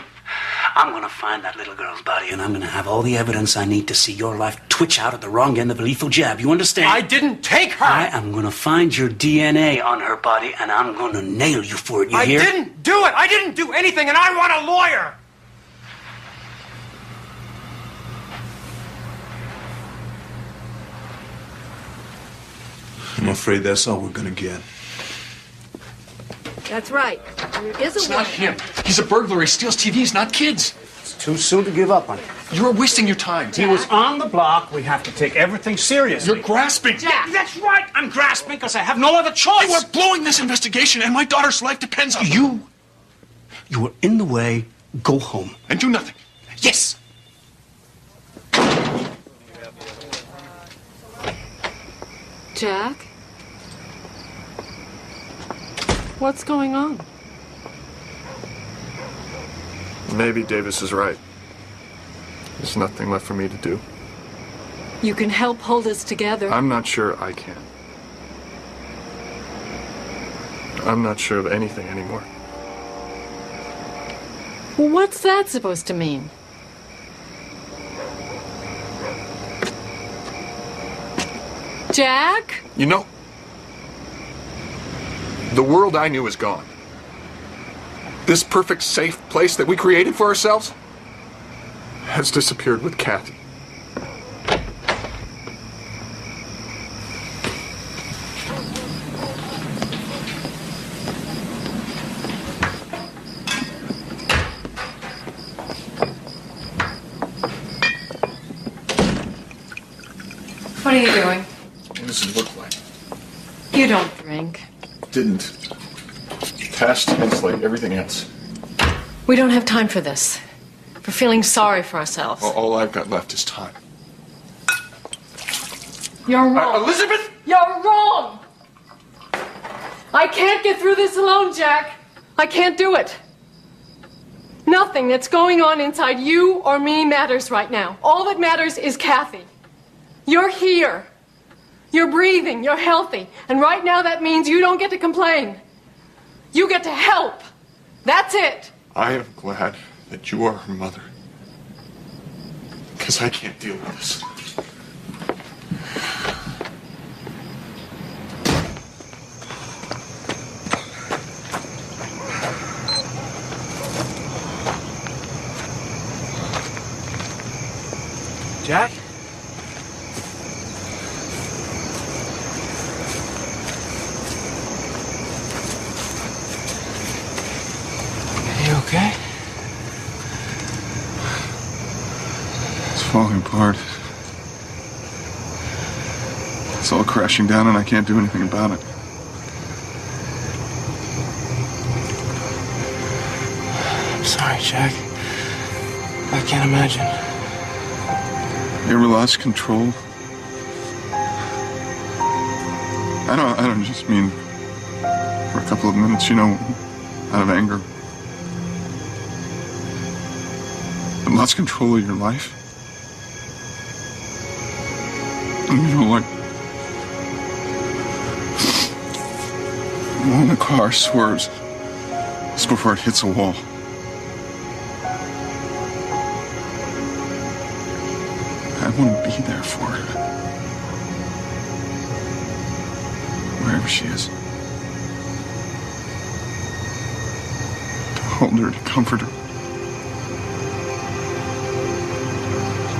I'm gonna find that little girl's body and I'm gonna have all the evidence I need to see your life twitch out at the wrong end of a lethal jab. You understand? I didn't take her! I am gonna find your DNA on her body and I'm gonna nail you for it, you hear? I didn't do it! I didn't do anything and I want a lawyer! I'm afraid that's all we're gonna get. That's right. There is a It's not him. He's a burglar. He steals TVs, not kids. It's too soon to give up on him. You're wasting your time. He was on the block. We have to take everything seriously. You're grasping. Yeah, that's right. I'm grasping because I have no other choice. You are blowing this investigation, and my daughter's life depends on you. You are in the way. Go home. And do nothing. Yes. Jack? What's going on? Maybe Davis is right. There's nothing left for me to do. You can help hold us together. I'm not sure I can. I'm not sure of anything anymore. Well, what's that supposed to mean? Jack? You know, the world I knew is gone. This perfect, safe place that we created for ourselves has disappeared with Kathy. What are you doing? What does it look like? You don't drink. Didn't. Past tense like everything else. We don't have time for this. For feeling sorry for ourselves. All I've got left is time. You're wrong. Elizabeth! You're wrong! I can't get through this alone, Jack. I can't do it. Nothing that's going on inside you or me matters right now. All that matters is Kathy. You're here. You're breathing. You're healthy. And right now that means you don't get to complain. You get to help. That's it. I am glad that you are her mother. Because I can't deal with this. Jack? You okay? It's falling apart. It's all crashing down and I can't do anything about it. I'm sorry, Jack. I can't imagine. You ever lost control? I don't just mean for a couple of minutes, you know, out of anger. But lost control of your life. And you know, like when the car swerves just before it hits a wall. I want to be there for her. Wherever she is. To hold her, to comfort her.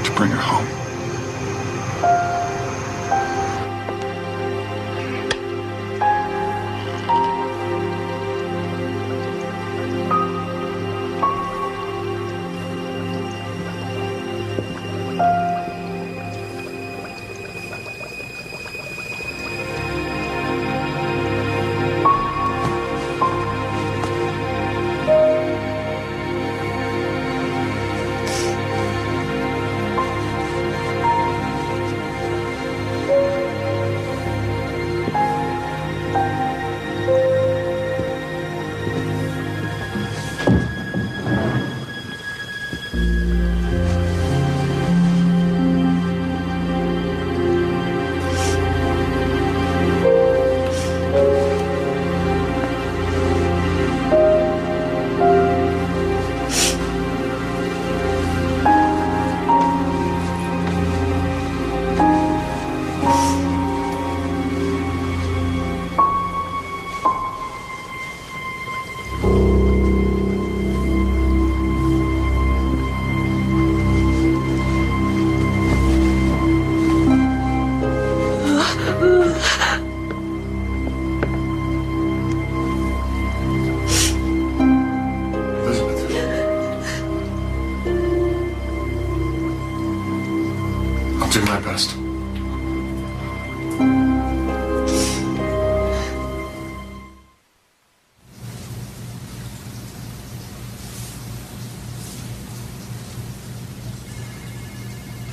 To bring her home.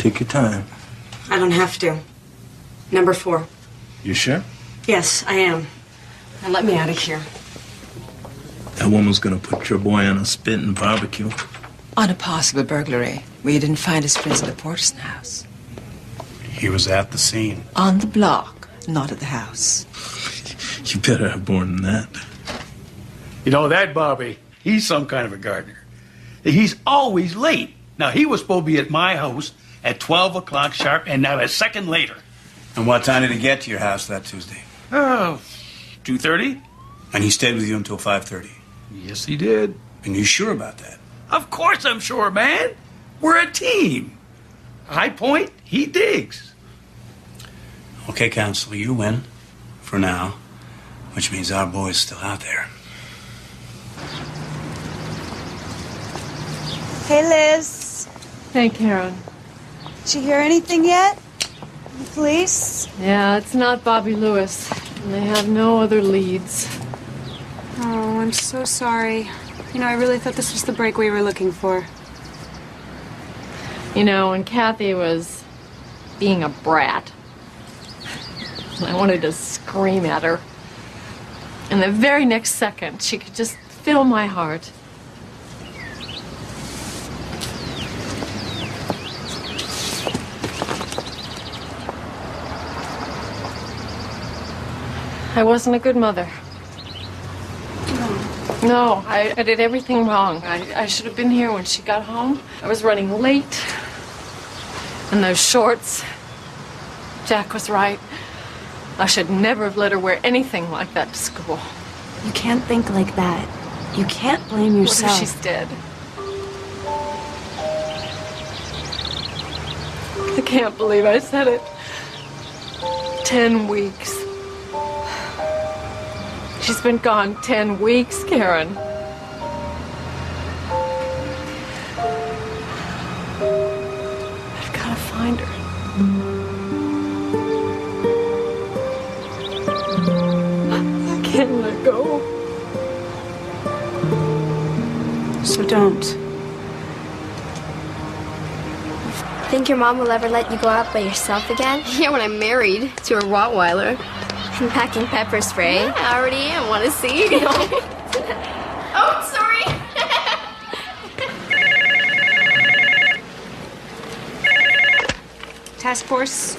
Take your time. I don't have to. Number 4. You sure? Yes, I am. Now let me out of here. That woman's gonna put your boy on a spit and barbecue. On a possible burglary, where you didn't find his prints at the Porterson house. He was at the scene. On the block, not at the house. You better have more than that. You know that Bobby, he's some kind of a gardener. He's always late. Now, he was supposed to be at my house at 12 o'clock sharp, and now a second later. And what time did he get to your house that Tuesday? Oh, 2:30? And he stayed with you until 5:30? Yes, he did. And you sure about that? Of course I'm sure, man. We're a team. I point, he digs. Okay, Counselor, you win. For now. Which means our boy's still out there. Hey, Liz. Hey, Karen. Did you hear anything yet? The police? Yeah, it's not Bobby Lewis. And they have no other leads. Oh, I'm so sorry. You know, I really thought this was the break we were looking for. You know, when Kathy was being a brat, I wanted to scream at her. And the very next second, she could just fill my heart. I wasn't a good mother. No, I did everything wrong. I should have been here when she got home. I was running late. And those shorts. Jack was right. I should never have let her wear anything like that to school. You can't think like that. You can't blame yourself. What if she's dead? I can't believe I said it. 10 weeks. She's been gone 10 weeks, Karen. I've got to find her. I can't let go. So don't. Think your mom will ever let you go out by yourself again? Yeah, when I'm married to a Rottweiler. And packing pepper spray? Yeah, I already am. Want to see? Oh, sorry. Task force?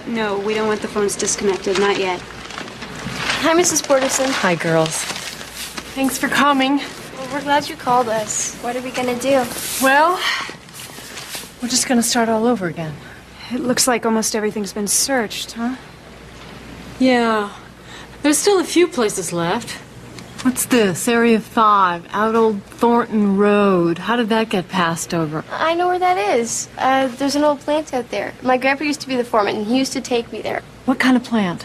No, we don't want the phones disconnected. Not yet. Hi, Mrs. Porterson. Hi, girls. Thanks for coming. Well, we're glad you called us. What are we gonna do? Well, we're just gonna start all over again. It looks like almost everything's been searched, huh? Yeah. There's still a few places left. What's this? Area 5, out Old Thornton Road. How did that get passed over? I know where that is. There's an old plant out there. My grandpa used to be the foreman, and he used to take me there. What kind of plant?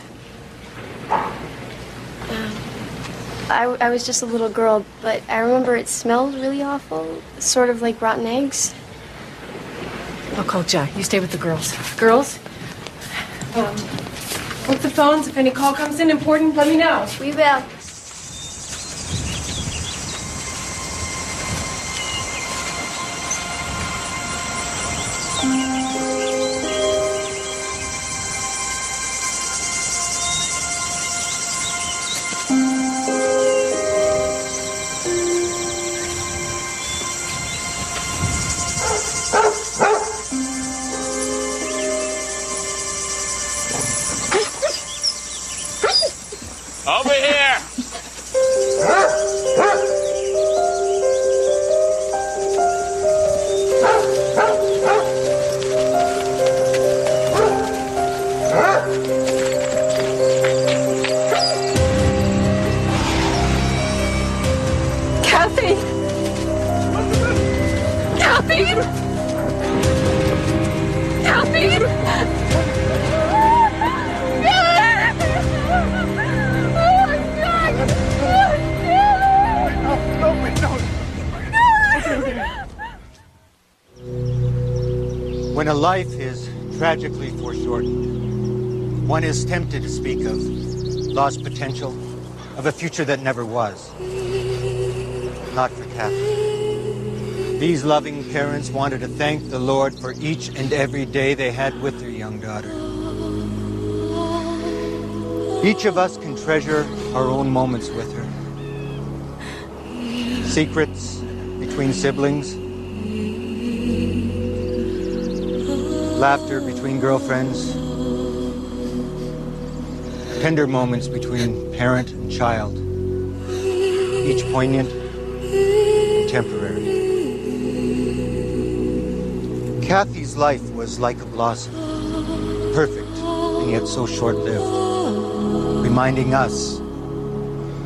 I was just a little girl, but I remember it smelled really awful. Sort of like rotten eggs. I'll call Jack. You stay with the girls. Girls? With the phones, if any call comes in important, let me know. We will. Over here! Kathy! Kathy! Kathy! When a life is tragically foreshortened, one is tempted to speak of lost potential, of a future that never was. Not for Kathy. These loving parents wanted to thank the Lord for each and every day they had with their young daughter. Each of us can treasure our own moments with her. Secrets between siblings. Laughter between girlfriends. Tender moments between parent and child. Each poignant and temporary. Kathy's life was like a blossom. Perfect and yet so short-lived. Reminding us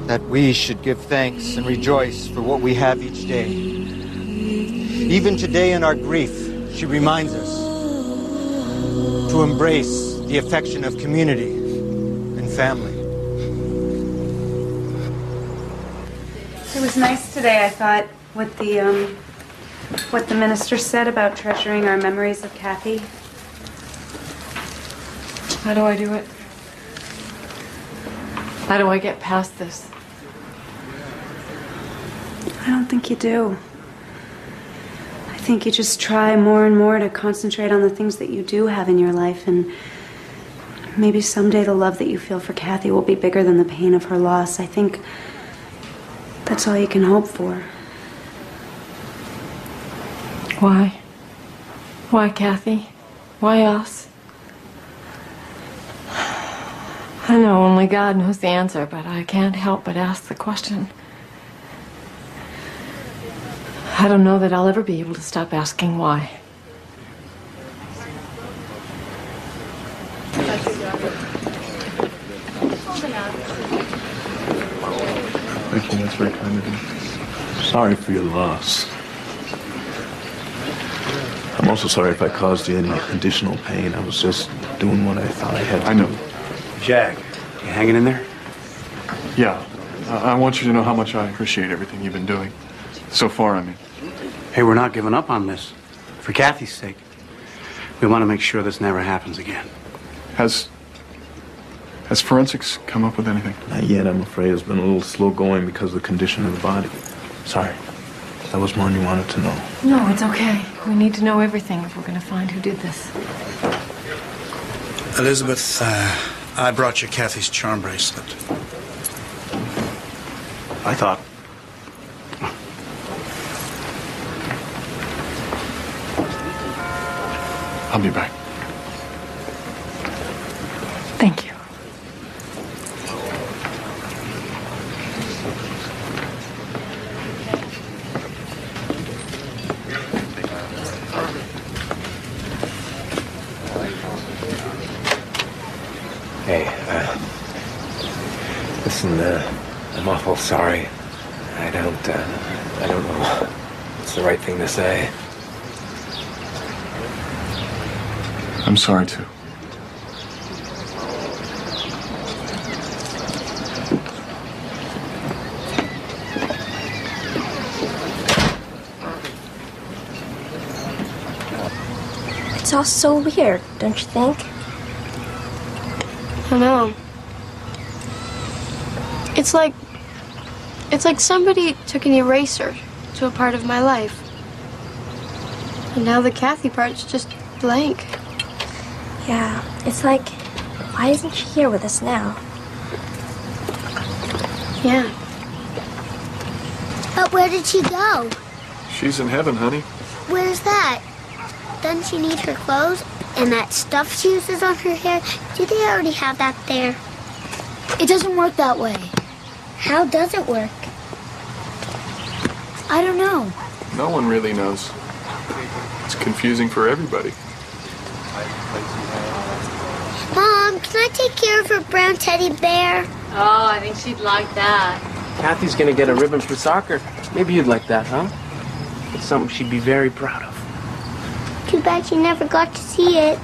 that we should give thanks and rejoice for what we have each day. Even today in our grief, she reminds us to embrace the affection of community and family. It was nice today, I thought, what the minister said about treasuring our memories of Kathy. How do I do it? How do I get past this? I don't think you do. I think you just try more and more to concentrate on the things that you do have in your life, and maybe someday the love that you feel for Kathy will be bigger than the pain of her loss. I think that's all you can hope for. Why? Why, Kathy? Why us? I know only God knows the answer, but I can't help but ask the question. I don't know that I'll ever be able to stop asking why. Thank you, that's very kind of you. Sorry for your loss. I'm also sorry if I caused you any additional pain. I was just doing what I thought I had to. I know. Jack, you hanging in there? Yeah. I want you to know how much I appreciate everything you've been doing. So far, I mean. Hey, we're not giving up on this. For Kathy's sake. We want to make sure this never happens again. Has forensics come up with anything? Not yet, I'm afraid. It's been a little slow going because of the condition of the body. Sorry. That was more than you wanted to know. No, it's okay. We need to know everything if we're going to find who did this. Elizabeth, I brought you Kathy's charm bracelet. I thought... I'll be back. Thank you. Hey, listen, I'm awful sorry. I don't know what's the right thing to say. I'm sorry, too. It's all so weird, don't you think? I know. It's like somebody took an eraser to a part of my life. And now the Kathy part's just blank. Yeah, it's like, why isn't she here with us now? Yeah. But where did she go? She's in heaven, honey. Where's that? Doesn't she need her clothes? And that stuff she uses on her hair? Do they already have that there? It doesn't work that way. How does it work? I don't know. No one really knows. It's confusing for everybody. Mom, can I take care of her brown teddy bear? Oh, I think she'd like that. Kathy's gonna get a ribbon for soccer. Maybe you'd like that, huh? It's something she'd be very proud of. Too bad she never got to see it.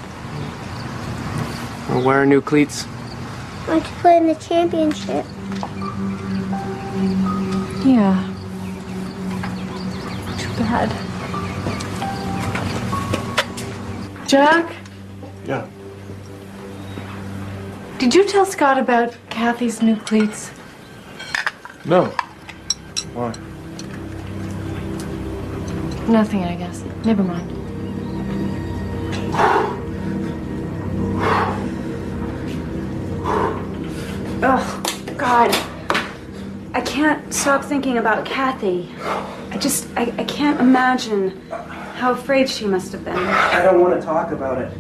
Or wear her new cleats. Want to play in the championship? Yeah. Too bad. Jack? Yeah. Did you tell Scott about Kathy's new cleats? No. Why? Nothing, I guess. Never mind. Oh, God. I can't stop thinking about Kathy. I can't imagine how afraid she must have been. I don't want to talk about it.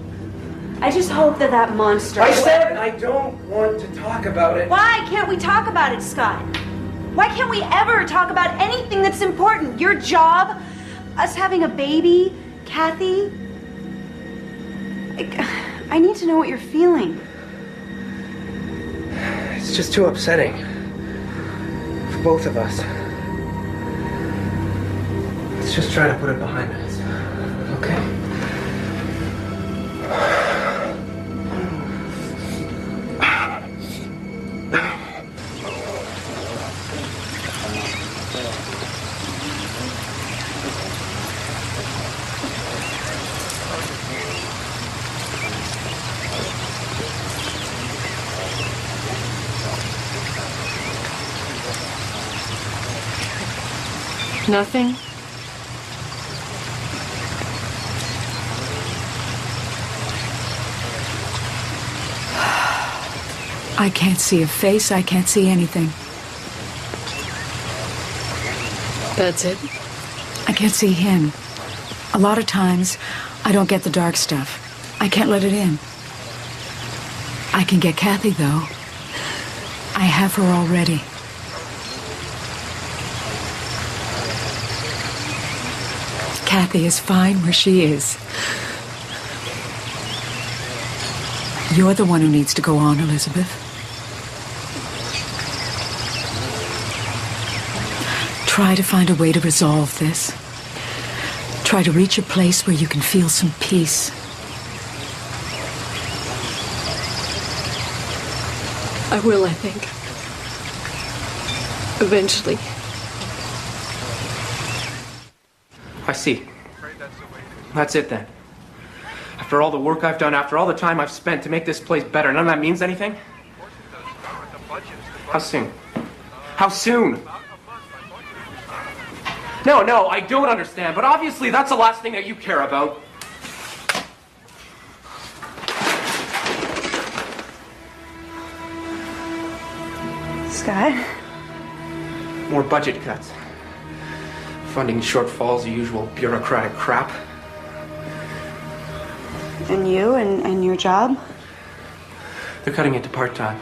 I just hope that monster... I said I don't want to talk about it. Why can't we talk about it, Scott? Why can't we ever talk about anything that's important? Your job, us having a baby, Kathy. I need to know what you're feeling. It's just too upsetting. For both of us. Let's just try to put it behind us. Okay? Nothing? I can't see a face. I can't see anything. That's it? I can't see him. A lot of times, I don't get the dark stuff. I can't let it in. I can get Kathy, though. I have her already. Kathy is fine where she is. You're the one who needs to go on, Elizabeth. Try to find a way to resolve this. Try to reach a place where you can feel some peace. I will, I think. Eventually. I see. That's it then. After all the work I've done, after all the time I've spent to make this place better, none of that means anything? How soon? How soon? No, I don't understand, but obviously that's the last thing that you care about. Scott? More budget cuts. Funding shortfalls, the usual bureaucratic crap. And you and your job? They're cutting it to part-time.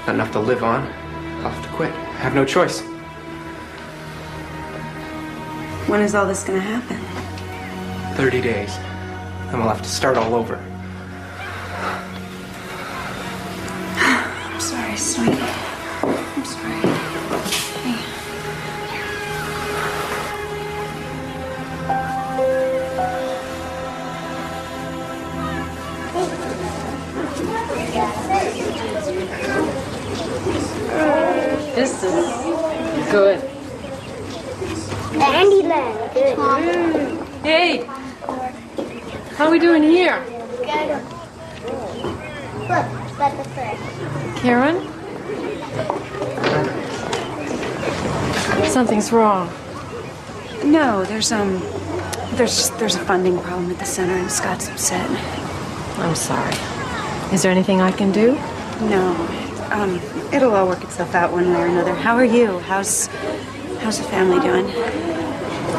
Not enough to live on. I'll have to quit. I have no choice. When is all this gonna happen? 30 days. Then we'll have to start all over. I'm sorry, sweetie. I'm sorry. Hey. This is good. Candyland. Good. Hey! How are we doing here? Good. Look, that's the first. Karen? Something's wrong. No, there's a funding problem at the center and Scott's upset. I'm sorry. Is there anything I can do? No. It'll all work itself out one way or another. How are you? How's the family doing?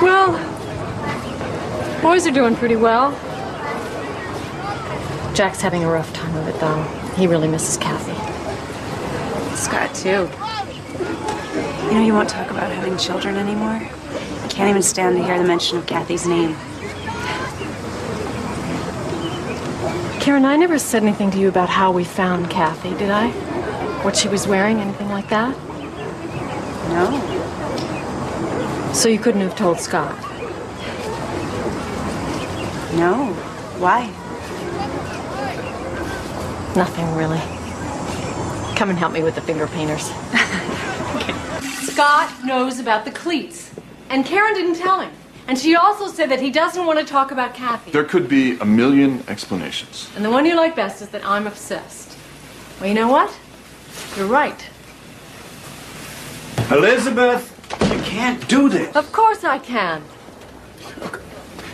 Well, boys are doing pretty well. Jack's having a rough time of it, though. He really misses Kathy. Scott, too. You know, you won't talk about having children anymore. I can't even stand to hear the mention of Kathy's name. Karen, I never said anything to you about how we found Kathy, did I? What she was wearing, anything like that? No. So you couldn't have told Scott? No. Why? Nothing, really. Come and help me with the finger painters. Scott knows about the cleats. And Karen didn't tell him. And she also said that he doesn't want to talk about Kathy. There could be a million explanations. And the one you like best is that I'm obsessed. Well, you know what? You're right. Elizabeth, you can't do this. Of course I can.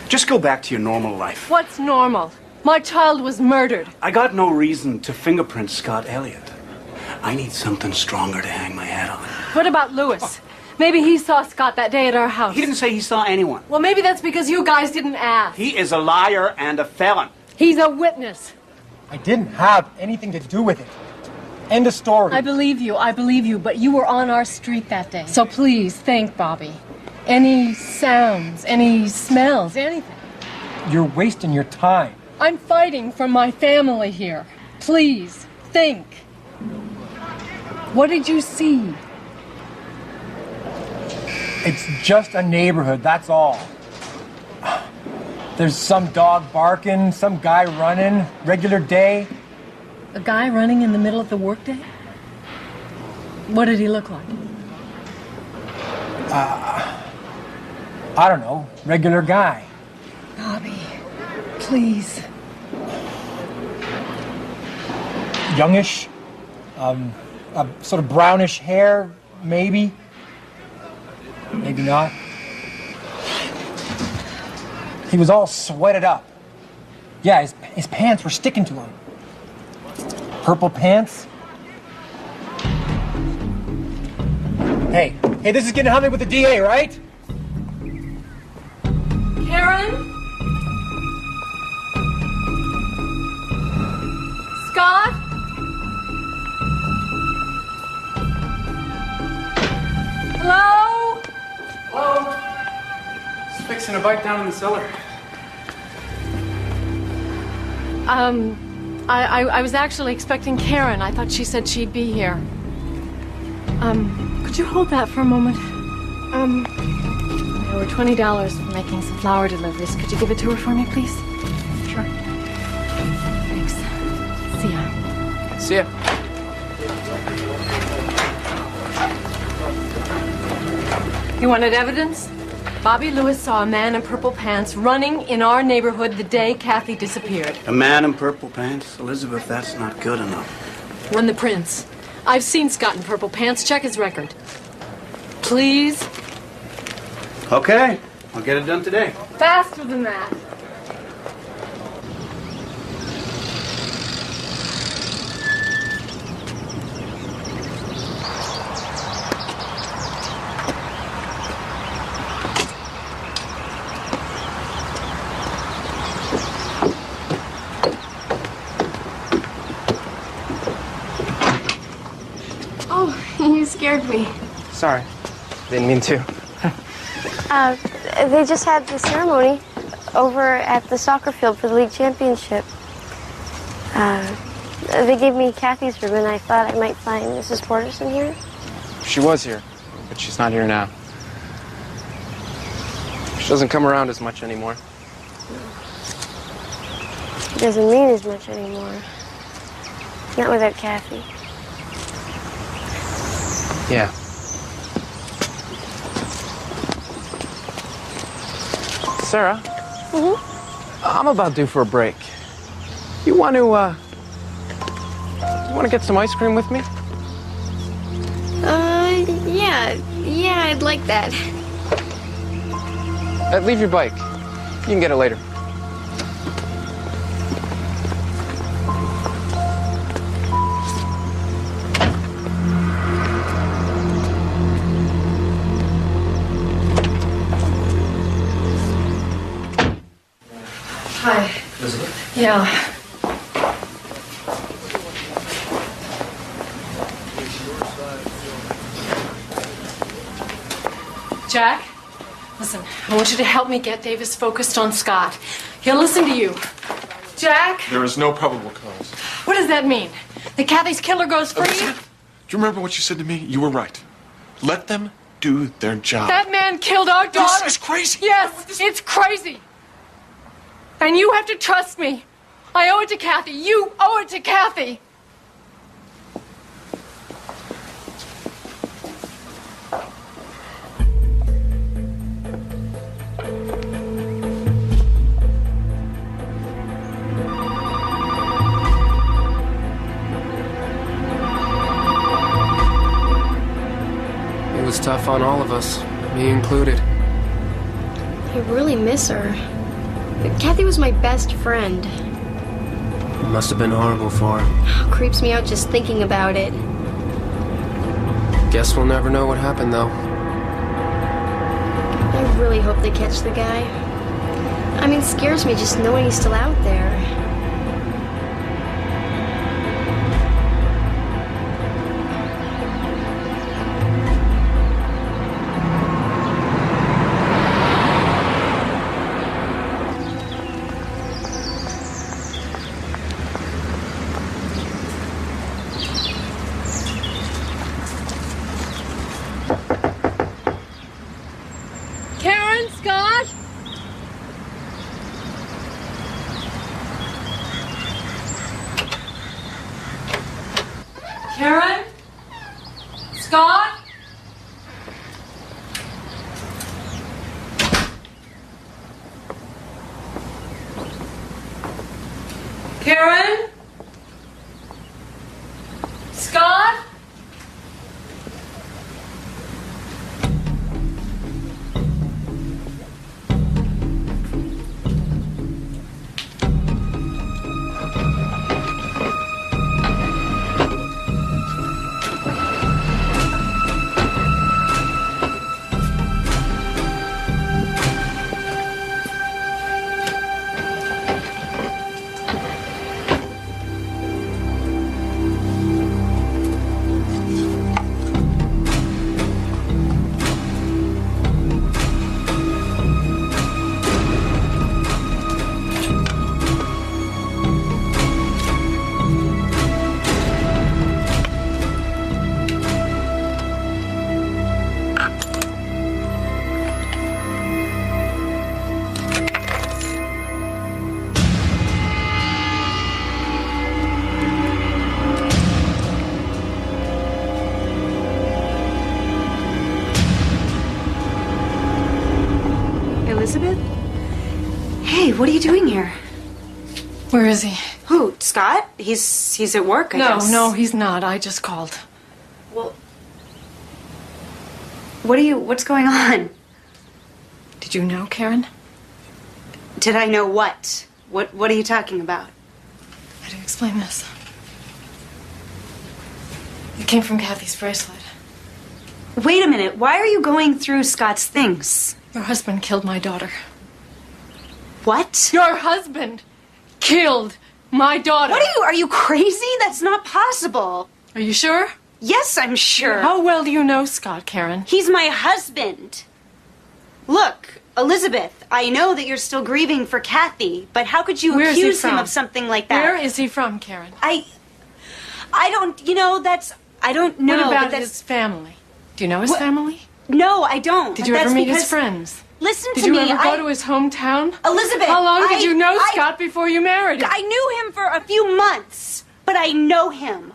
Just go back to your normal life. What's normal? My child was murdered. I got no reason to fingerprint Scott Elliott. I need something stronger to hang my hat on. What about Lewis? Maybe he saw Scott that day at our house. He didn't say he saw anyone. Well, maybe that's because you guys didn't ask. He is a liar and a felon. He's a witness. I didn't have anything to do with it. End of story. I believe you, but you were on our street that day. So please think, Bobby. Any sounds, any smells, anything. You're wasting your time. I'm fighting for my family here. Please, think. What did you see? It's just a neighborhood, that's all. There's some dog barking, some guy running, regular day. A guy running in the middle of the workday? What did he look like? I don't know, regular guy. Bobby, please. Youngish, sort of brownish hair, maybe. Maybe not. He was all sweated up. Yeah, his pants were sticking to him. Purple pants. Hey, this is getting hunted with the DA, right? Karen? Scott? Hello? Hello? Just fixing a bike down in the cellar. I was actually expecting Karen. I thought she said she'd be here. Could you hold that for a moment? There were $20 for making some flower deliveries. Could you give it to her for me, please? Sure. Thanks. See ya. See ya. You wanted evidence? Bobby Lewis saw a man in purple pants running in our neighborhood the day Kathy disappeared. A man in purple pants? Elizabeth, that's not good enough. Run the prints. I've seen Scott in purple pants. Check his record. Please? Okay, I'll get it done today. Faster than that. You scared me. Sorry. Didn't mean to. They just had the ceremony over at the soccer field for the league championship. They gave me Kathy's ribbon. I thought I might find Mrs. Porterson here. She was here, but she's not here now. She doesn't come around as much anymore. It doesn't mean as much anymore. Not without Kathy. Yeah. Sarah? I'm about due for a break. You want to get some ice cream with me? Yeah, I'd like that. Leave your bike. You can get it later. Hi. Elizabeth? Yeah. Jack, listen, I want you to help me get Davis focused on Scott. He'll listen to you. Jack? There is no probable cause. What does that mean? That Kathy's killer goes free? Elizabeth, do you remember what you said to me? You were right. Let them do their job. That man killed our daughter. This is crazy. Yes, it's crazy. And you have to trust me. I owe it to Kathy. You owe it to Kathy. It was tough on all of us, me included. I really miss her. Kathy was my best friend. It must have been horrible for her. Creeps me out just thinking about it. Guess we'll never know what happened, though. I really hope they catch the guy. I mean, it scares me just knowing he's still out there. Karen, Scott? Karen? Scott? Karen? Scott? Elizabeth? Hey, what are you doing here? Where is he? Who? Scott? He's at work, I guess. No, he's not. I just called. Well, what's going on? Did you know, Karen? Did I know what? What are you talking about? How do you explain this? It came from Kathy's bracelet. Wait a minute. Why are you going through Scott's things? Your husband killed my daughter. What? Your husband killed my daughter. Are you crazy? That's not possible. Are you sure? Yes, I'm sure. How well do you know Scott, Karen? He's my husband. Look, Elizabeth, I know that you're still grieving for Kathy, but how could you Where accuse is he him from? of something like that? Where is he from, Karen? I don't, I don't know. What about but that's- his family? Do you know his family? No, I don't. Did but you ever that's meet his because- friends? Listen Did to you me. ever go to his hometown? Elizabeth, How long did I- you know I- Scott before you married him? I knew him for a few months, but I know him.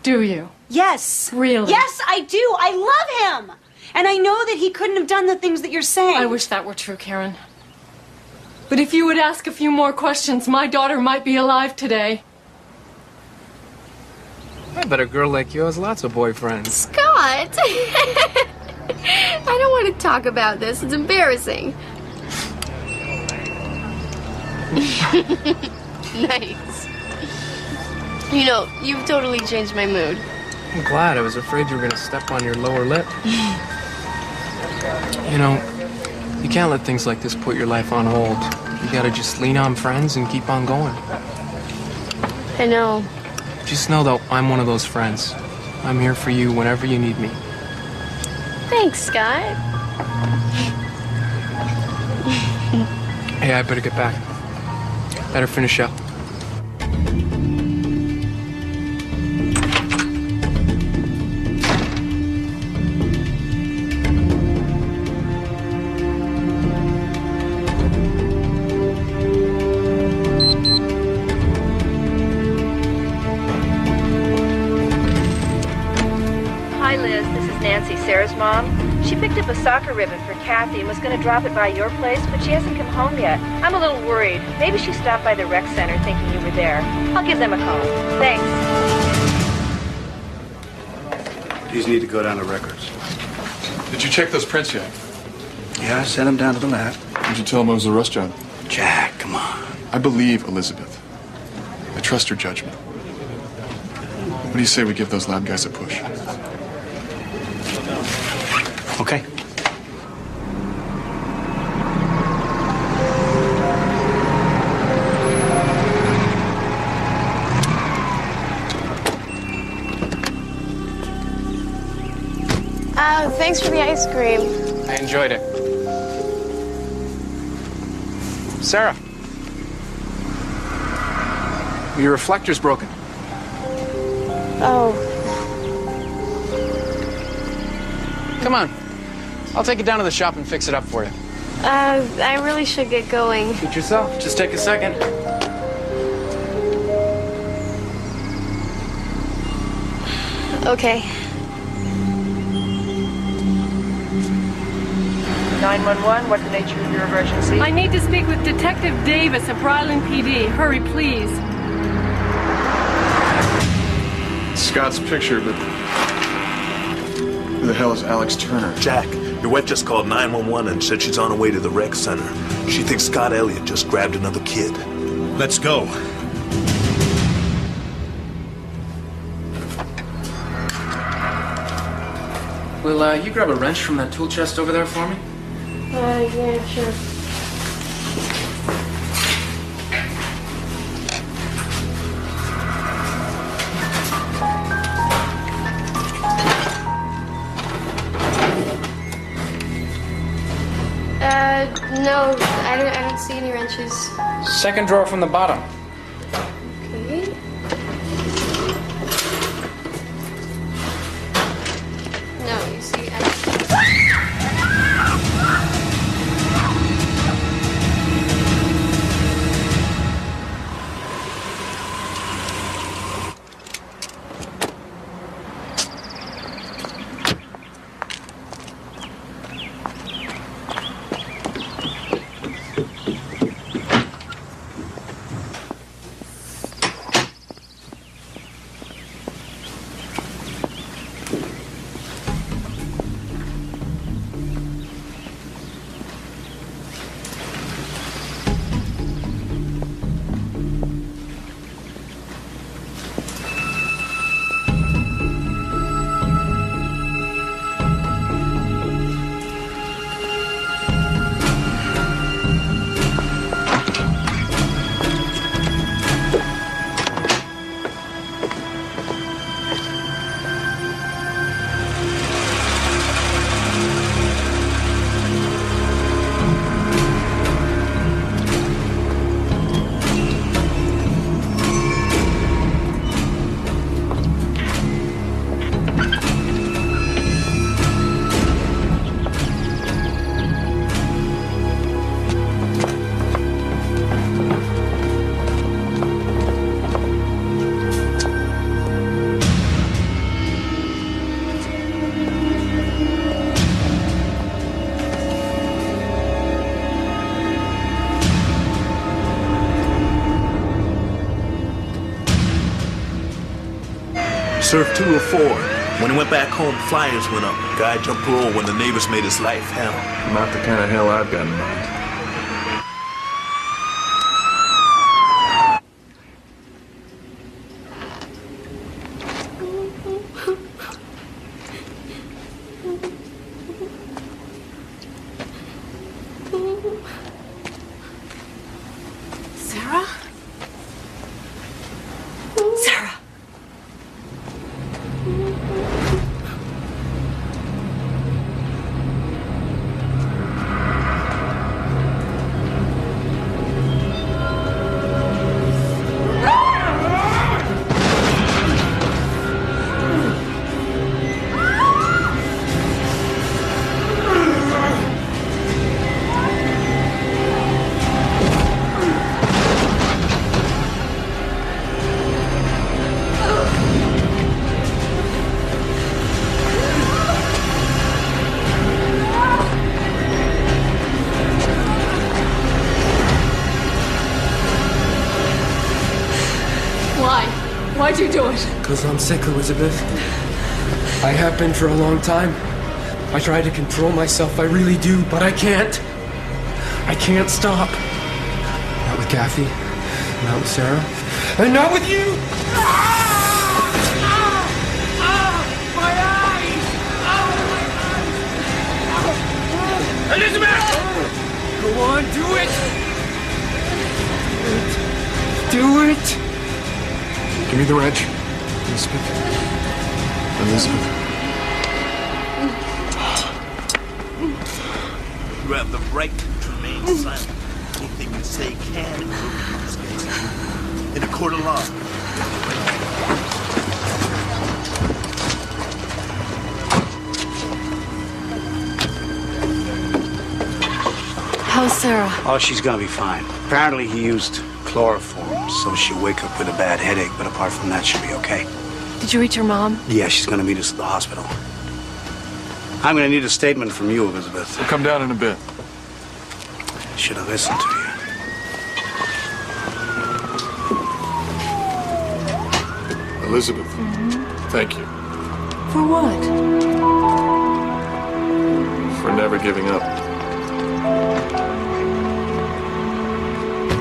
Do you? Yes. Really? Yes, I do. I love him. And I know that he couldn't have done the things that you're saying. I wish that were true, Karen. But if you would ask a few more questions, my daughter might be alive today. I bet a girl like you has lots of boyfriends. Scott! I don't want to talk about this. It's embarrassing. Nice. You know, you've totally changed my mood. I'm glad. I was afraid you were going to step on your lower lip. You know, you can't let things like this put your life on hold. You gotta just lean on friends and keep on going. I know. Just know, though, I'm one of those friends. I'm here for you whenever you need me. Thanks, Scott. Hey, I better get back. Better finish up. Hi, Liz. This is Nancy, Sarah's mom. She picked up a soccer ribbon for Kathy and was going to drop it by your place, but she hasn't come home yet. I'm a little worried. Maybe she stopped by the rec center thinking you were there. I'll give them a call. Thanks. These need to go down to records. Did you check those prints yet? Yeah, Yeah, I sent him down to the lab. Did you tell him it was a rush job? Jack, come on. I believe Elizabeth. I trust her judgment. What do you say we give those lab guys a push? Okay. Thanks for the ice cream. I enjoyed it. Sarah. Your reflector's broken. Oh. Come on. I'll take it down to the shop and fix it up for you. I really should get going. Suit yourself. Just take a second. Okay. 911, what's the nature of your emergency? I need to speak with Detective Davis of Ryland PD. Hurry, please. Scott's picture, but who the hell is Alex Turner? Jack, your wife just called 911 and said she's on her way to the rec center. She thinks Scott Elliott just grabbed another kid. Let's go. Will you grab a wrench from that tool chest over there for me? Yeah, sure. No, I don't see any wrenches. Second drawer from the bottom. Okay. No, you see, Served 2 or 4. When he went back home, flyers went up. Guy jumped parole when the neighbors made his life hell. Not the kind of hell I've got in mind. Sarah? Sarah! Why'd you do it? Because I'm sick, Elizabeth. I have been for a long time. I try to control myself, I really do, but I can't. I can't stop. Not with Kathy, not with Sarah, and not with you! My eyes! Elizabeth! Go on, do it! Do it! Give me the wrench. Elizabeth. Elizabeth. You have the right to remain silent. Anything you say can and will be confiscated. In a court of law. How's Sarah? Oh, she's gonna be fine. Apparently he used chloroform, so she'll wake up with a bad headache, but apart from that, she'll be okay. Did you reach her mom? Yeah, she's gonna meet us at the hospital. I'm gonna need a statement from you, Elizabeth. We'll come down in a bit. Should have listened to you. Elizabeth, thank you For what? for never giving up.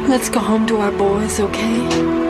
Let's go home to our boys, okay?